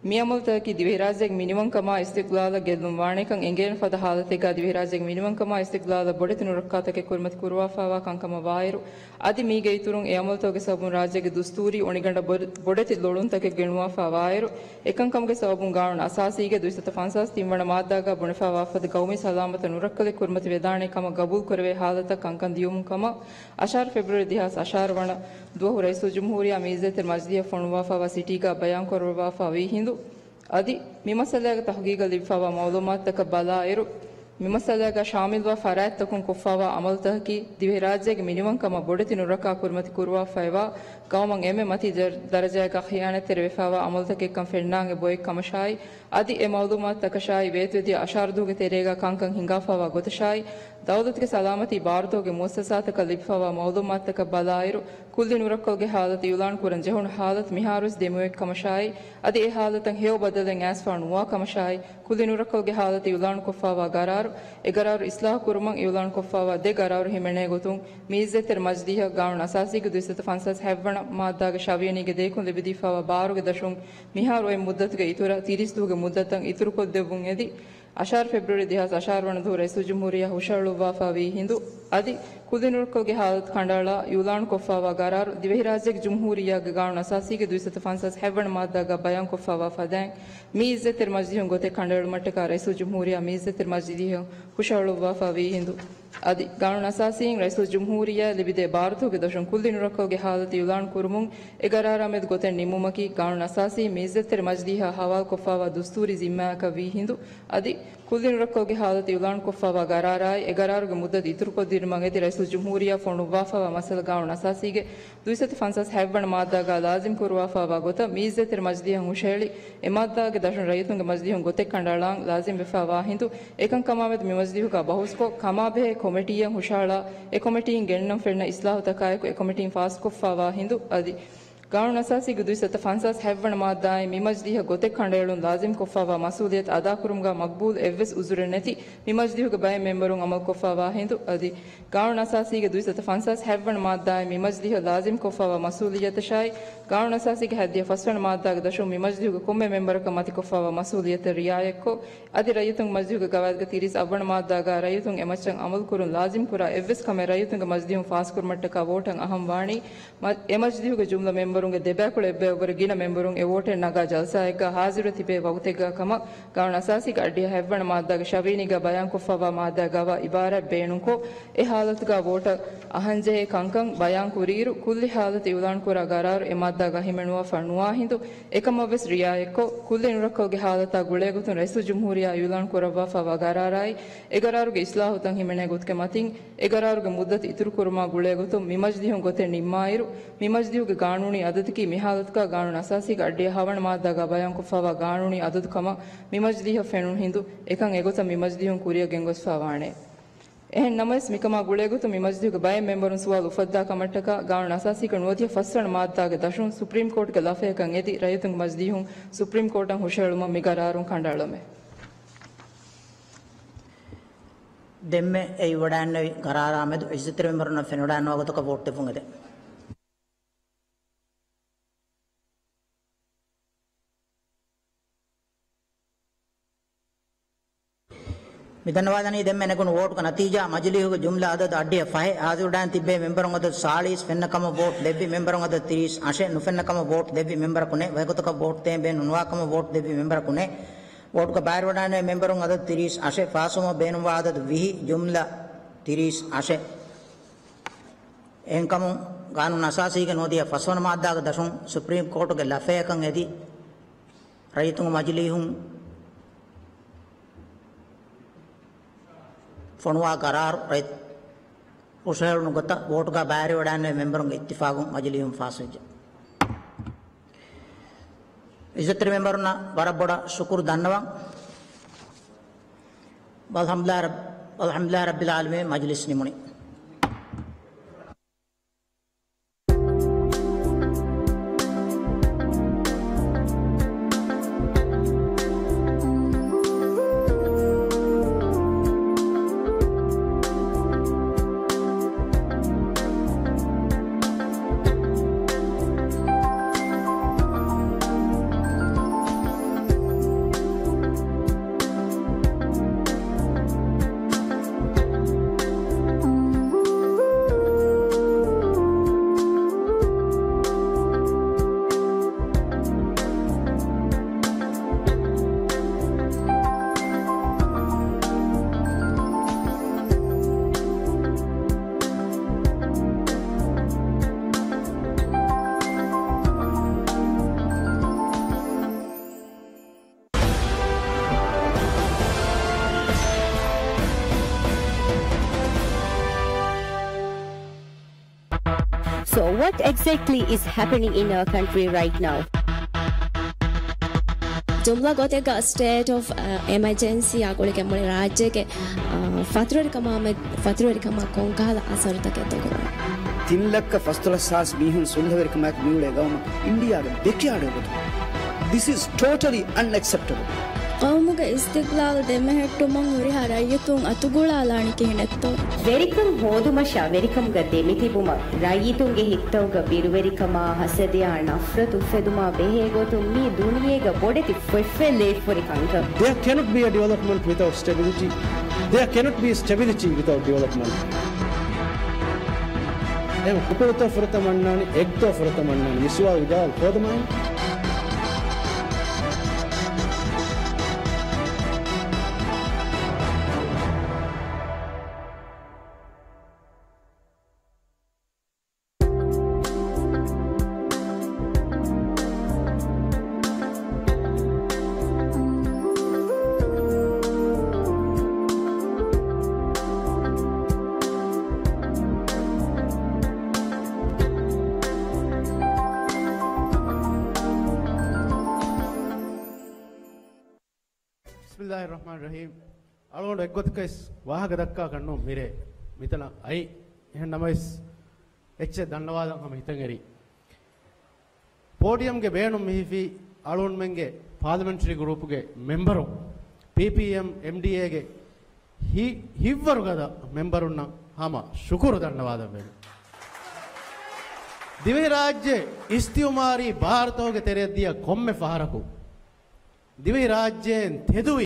मियामुल तकी दिवेही राज्य के मिनिमम कमा इस्तिक्लाल गेलुम वाणे कंग एंगेन फद हालते का दिवेही राज्य के मिनिमम कमा इस्तिक्लाल बड़ेतनु रखा तके कुर्मत कुरवा फावा कंकमा वायरु आदि मी गई तुरुं एमल तो के सबुन राज्य के दस्तूरी ओणिगंड बड़ेति लोडुन तके गिणवा फावायरु एकंकम के सबुन गाण असासी के दुइसत फांसास तिमण मादागा बुणफा वाफद गौमी सलामत नुरक्कले कुर्मत वेदाणे कम कबूल करवे हालत कंकन दियुम कम अशार फरवरी दिहास अशार वण दो रईसु जमहूरिया मीज़त मजदिया फणवा फावा सिटी का बयान करवा फावी हिंदू अदि मिमसले तहकीक लिफावा मालूमात तक बलायरु මිමසලක ශාමිල්ව ෆරාත් තකුන් කොෆාවා අමල්තහකි දිවේ රාජ්‍යගේ මිනිමන් කම බොඩති නුරකා කුර්මති කුරවා ෆයිවා ගවමන් එමෙ මති දරජයක ඛියානත් තෙරවෙෆාවා අමල්තක එක්කම් ෆෙන්නාගේ බොයි කමශායි අදි එ මවුදුමාත් තකශායි වේත්වදී අශාරදුගේ තෙරේගා කංකං හිඟාෆාවා ගොතශායි ದೌಲತ್ಗೆ ಸಲಾಮತಿ ಭಾರತೋಗೆ ಮುಸ್ಸಸಾತಕ ಲಿಫಾವಾ ಮೌಲೂಮಾತಕ ಬಲಾಯಿರು ಕುಲ್ಲಿ ನುರಕ್ಕೋಗೆ ಹಾಲತ್ ಯುಲಾನ್ ಕುರನ್ ಜಹುನ್ ಹಾಲತ್ ಮಿಹಾರುಸ್ ದೆಮುವೆಕ್ ಕಮಶಾಯಿ ಅದಿ ಎ ಹಾಲತಂ ಹೇವ್ ಬದಲೆನ್ ಆಸ್ಫಾನ್ ನುವಾ ಕಮಶಾಯಿ ಕುಲ್ಲಿ ನುರಕ್ಕೋಗೆ ಹಾಲತ್ ಯುಲಾನ್ ಕೊಫಾವಾ ಗರಾರು ಎ ಗರಾರು ಇಸ್ಲಾಹ ಕುರುಮಂ ಯುಲಾನ್ ಕೊಫಾವಾ ದೆ ಗರಾರು ಹಿಮೆಣೆ ಗೊತುಂ ಮೀಜೆತೆರ್ ಮಜ್ದಿಹ ಗಾವನ್ ಅಸಾಸಿಗೆ ದುಸತ ಫನ್ಸಸ್ ಹೆವ್ವಣ ಮಾದ್ದಾಗ ಶವಿಯನಿಗೆ ದೇಕುನ್ ಲಿಬಿದಿಫಾವಾ ಬಾರುಗೆ ದಶುಂ ಮಿಹಾರು ಎ ಮುದ್ದತ್ಗೆ ಇತುರ 30 ದೂಗೆ ಮುದ್ದತಂ ಇತುರು ಕೊದ್ದೆವುಂ ಎದಿ ಅಶಾರ್ ಫೆಬ್ರವರಿ 2018 ರೈಸು ಜುಮ್ಹೂರಿಯಾ ಹುಷಾಳು ವಾಫಾವಿ ಹಿಂದು ಅದಿ ಕುದಿನುರ್ಕೋಗೆ ಹಾಲತ್ ಖಂಡಾಳ ಯುಲಾನ್ ಕೊಫಾವಾ ಗರಾರು ದಿವೆಹಿ ರಾಜ್ಯಕ್ಕೆ ಜುಮ್ಹೂರಿಯಾಗೆ ಗಾವನ್ ಅಸಾಸಿಗೆ 250 ಹೆವ್ವಣ ಮಾದ್ದಾಗ ಬಯಾನ್ ಕೊಫಾವಾ ಫದಾಂ ಮೀಜೆತೆರ್ ಮಜ್ದಿಹ ಗೊತೆ ಖಂಡಾಳ ಮಟ್ಟಕ ರೈಸು ಜುಮ್ಹೂರಿಯಾ ಮೀಜೆತೆರ್ ಮಜ್ದಿಹ ಹುಷಾಳು ವಾಫಾವಿ ಹಿಂದು ಅದಿ ಗಾವನ್ ಅಸಾಸಿಯನ್ ರೈಸು ಜುಮ್ಹೂರಿಯಾ ಲಿಬಿದೆ ಭಾರತೋಗೆ ದಶಂ ಕುದಿನುರ್ಕೋಗೆ ಹಾಲತ್ ಯುಲಾನ್ ಕುರುಮುಂ ಎಗರಾರಾಮೆದ್ ಗೊತೆ ನಿಮ್ಮುಮಕಿ ಗಾವನ್ ಅಸಾಸಿ ಮೀಜೆತೆರ್ ಮಜ್ದಿಹ ಹವಾಲ್ ಕೊಫಾವಾ ದುಸ್ತೂರಿ ಜಿಮ್ಮಾಕ ವಿ ಹಿಂದು ಅದಿ ಕುದಿನುರಕ್ಕೋಗೆ ಹಾಲತ್ ಯುಲಾನ್ ಕೊಫಾವಾ ಗರಾರಾಯ್ ಎಗರಾರುಗೆ ಮುದ್ದದ ಇತುರು ಕೊದ್ದಿರುಮಂಗೆ ಎದಿ ರೈಸು ಜುಮ್ಹೂರಿಯಾ ಫೋಣು ವಾಫಾವಾ ಮಸಲ ಗಾವನ್ ಅಸಾಸಿಗೆ 250 ಹೆವ್ವಣ ಮಾದ್ದಾಗ ಲಾಜಿಮ್ ಕುರುವಾಫಾವಾ ಗೊತ ಮೀಜೆತೆರ್ ಮಜ್ದಿಹಂ ಹುಷೇಳಿ ಎಮಾದ್ದಾಗೆ ದಶನ್ ರೈತುಂಗೆ ಮಜ್ದಿಹಂ ಗೊತೆ ಕಂಡಾಳಾಂ ಲಾಜಿಮ್ ಬೆಫಾವಾ ಹಿಂದು ಏಕಂ ಕಮಾಮೆದ್ ಮಿ ಮಜ್ದಿಹುಗ ಬಹುಸ್ಕೋ ಕಮಾಬೆ ಕೊಮಿಟಿಯಂ ಹುಷಾಳ ಎ ಕೊಮಿಟಿಯಿನ್ ಗೆಣ್ಣಂ ಫೆಣ್ಣ ಇಸ್ಲಾಹು ತಕಾಯಕು ಎ ಕೊಮಿಟಿಯಿನ್ ಫಾಸ್ ಕೊಫಾವಾ ಹಿಂದು ಅದಿ ಗಾವನ್ ಅಸಾಸಿಗೆ 250 ಹೆವ್ವಣ ಮಾದ್ದಾಯ್ ಮಿಮಜ್ದಿಹ ಗೊತೆ ಖಂಡೇಳುನ್ ಲಾಜಿಮ್ ಕೊಫಾವಾ ಮಸೂಲಿಯತ್ ಅದಾ ಕುರುಮ್ಗಾ ಮಕ್ಬೂಲ್ ಎವ್ವೆಸ್ ಉಜುರೆ ನೆತಿ ಮಿಮಜ್ದಿಹುಗ ಬಯ ಮೆಂಬರುನ್ ಅಮಲ್ ಕೊಫಾವಾ ಹಿಂದು ಅದಿ ಗಾವನ್ ಅಸಾಸಿಗೆ 250 ಹೆವ್ವಣ ಮಾದ್ದಾಯ್ ಮಿಮಜ್ದಿಹ ಲಾಜಿಮ್ ಕೊಫಾವಾ ಮಸೂಲಿಯತ್ ಶಾಯ್ ಗಾವನ್ ಅಸಾಸಿಗೆ ಹದ್ದಿಯ ಫಸ್ವಣ ಮಾದ್ದಾಗ ದಶು ಮಿಮಜ್ದಿಹುಗ ಕೊಮ್ಮೆ ಮೆಂಬರಕ ಮತಿ ಕೊಫಾವಾ ಮಸೂಲಿಯತ್ ರಿಯಾಯಕ್ಕೋ ಅದಿ ರೈತುಂ ಮಜ್ದಿಹುಗ ಗವಾದ್ಗ 30 ಅವಣ ಮಾದ್ದಾಗ ರೈತುಂ ಎಮಚ್ಚಂ ಅಮಲ್ ಕುರುನ್ ಲಾಜಿಮ್ ಕುರಾ ಎವ್ವೆಸ್ ಕಮೆ ರೈತುಂಗ ಮಜ್ದಿಹುಂ ಫಾಸ್ ಕುರ್ಮಟ್ಟಕ ವೋಟಂ ಅಹಂ ವಾಣಿ ಎಮಜ್ದಿಹುಗ ಜುಮ್ಲಾ ಮೆಂಬರ್ ದೆಬ್ಯಾಕುಳ ಎಬ್ಬೆ ಒಬ್ಬರು ಗಿನ ಮೆಂಬರುನ್ ಎ ವೋಟೆ ನಗ ಜಲ್ಸಾಯಕ ಹಾಜಿರು ತಿಬೆ ವಗುತೆಗ ಕಮ ಗಾವನ್ ಅಸಾಸಿಗ ಅಡ್ಡಿಯ ಹೆವ್ವಣ ಮಾದ್ದಾಗ ಶವೀನಿಗ ಬಯಾನ್ ಕೊಫಾವಾ ಮಾದ್ದಾಗವ ಇಬಾರ ಬೇಣುಕೋ A ಹಾಲತ್ಗ ವೋಟ ಅಹಂಜೆ ಕಂಕಂ ಬಯಾನ್ ಕುರೀರು ಕುಲ್ಲಿ ಹಾಲತ್ ಯುಲಾನ್ ಕುರ ಗರಾರು A ಮಾದ್ದಾಗ ಹಿಮೆಣುವ ಫಣ್ಣುವಾ Hindu ಏಕಮವೆಸ್ ರಿಯಾಯಕ್ಕೋ ಕುಲ್ಲಿ ನುರಕ್ಕೋಗೆ ಹಾಲತ ಗುಳೆಗುತುನ್ rice ಜುಮ್ಹೂರಿಯಾ ಯುಲಾನ್ ಕುರವಾ ಫವಾ ಗರಾರಾಯಿ ಎಗರಾರುಗೆ ಇಸ್ಲಾಹುತಂ ಹಿಮೆಣೆ ಗುತ್ಕೆ Mathin ಎಗರಾರುಗೆ ಮುದ್ದತ್ ಇತುರು ಕುರುಮಾ ಗುಳೆಗುತು ಮಿಮಜ್ದಿಹುಂ ಗೊತೆ ನಿಮ್ಮಾಯಿರು ಮಿಮಜ್ದಿಹುಗೆ ಕಾನೂನಿ ಅದದಕಿ ಮಿಹಾಲತ್ಕ ಗಾಣುನ್ ಅಸಾಸಿಗ ಅಡ್ಡಿಯ ಹವಣ ಮಾದ್ದಾಗ ಬಯಾನ್ ಕೊಫಾವಾ ಗಾಣುನಿ ಅದದ್ ಕಮ ಮಿಮಜ್ದಿಹ ಫೆನುನ್ ಹಿಂದು ಏಕಂ ಎಗೊತ ಮಿಮಜ್ದಿಹುಂ ಕುರಿಯ ಗೆಂಗೊಸ್ ಫಾವಾಣೆ එහෙන් නමස් මිකමා ගුලේගුතු මිමස්දිහුගේ බය මෙම්බරුන් සුවාල් උෆද්දා කමට්ටක ගාන අසාසික නුවතිය ෆස්වන මාද්දාගේ දශුන් සුප්‍රීම් කෝර්ට්ගේ ලෆයකන් එදි රයතුන් මස්දිහුන් සුප්‍රීම් කෝර්ටන් හුෂෙළුම මිගරාරුන් කණ්ඩායමේ දෙම්මೆ ඒ වඩාන්නේ ගරාරාමෙදු ඉස්තර මෙම්බරුන් ෆෙනොඩාන් වගතක වෝට් දෙපුංගද मिदनवादनी देम्मे नेकुन वोट का नतीजा मजलिहुग जुमला अदद अड्डिय फहे आजुडान तिब्बे मेंबरों अदद 40 फेन्नकम वोट देबी मेंबरों अदद 30 आशे नुफेन्नकम वोट देबी मेंबर कुने वैगतक वोट तेबे नुनवाकम वोट देबी मेंबर कुने वोट का बाहर वडाने मेंबरों अदद 30 आशे फासुम बेनुवा अदद विहि जुमला 30 आशे एंकम कानून असासी के नोदिया फसवन माद्दाग दशुं सुप्रीम कोर्ट के लफेकं यदि रयतुं मजलिहुं फणुआ करार रैत उशेळनु गत वोट का बाहरी वडाने मेंबरों के इत्तिफाकुं मजलिहुं फासज इज्जत मेंबरना बरबड़ा शुक्र धन्यवाद अल्हम्दुलिल्लाह रब्बिल आलमीन मजलिस निमुनी So what exactly is happening in our country right now? जुमला गोते का स्टेट ऑफ एमरजेंसी आगोले के मोले राज्य के फतुरे कमा कोंकाला असर तक तो करो 3 ලක්ෂ ෆස්තුල සාස් බීහුන් සුල්හවරිකමක් මියුලේ ගවම ඉන්දියාගේ දෙකියාඩවතු. This is totally unacceptable. قومك استقلال دمهتو من وريها رايتون اتغولا لاني كهنتو වෙරිකම් හෝදුමෂා වෙරිකම් ගද්දේ මිතිබුම රායීතුන්ගේ හිත්තවග බිරුවෙරිකමා හසදියා නෆරතු ෆෙදුමා බෙහෙගොතුම් මේ දුනියේග බොඩති ෆෙෆෙලේ ෆොරිකංක. There cannot be a development without stability. There cannot be stability without development. එම කුකුලතෝ ෆරත මන්නානි එක්තෝ ෆරත මන්නානි විශ්වා විදාල් හෝදමයි. Bismillahirrahmanirrahim. Alon eggotkais wahaga dakka kanno mire mitana ai ehannamais ecche dannawada hama hitangeri podium ge beenum mihifi alon menge parliamentary group ge memberu PPM MDA ge hivvaru gada memberunna hama shukuru dannawada be dive rajye istimari bharatoge terediya komme faharaku dive rajyen tedu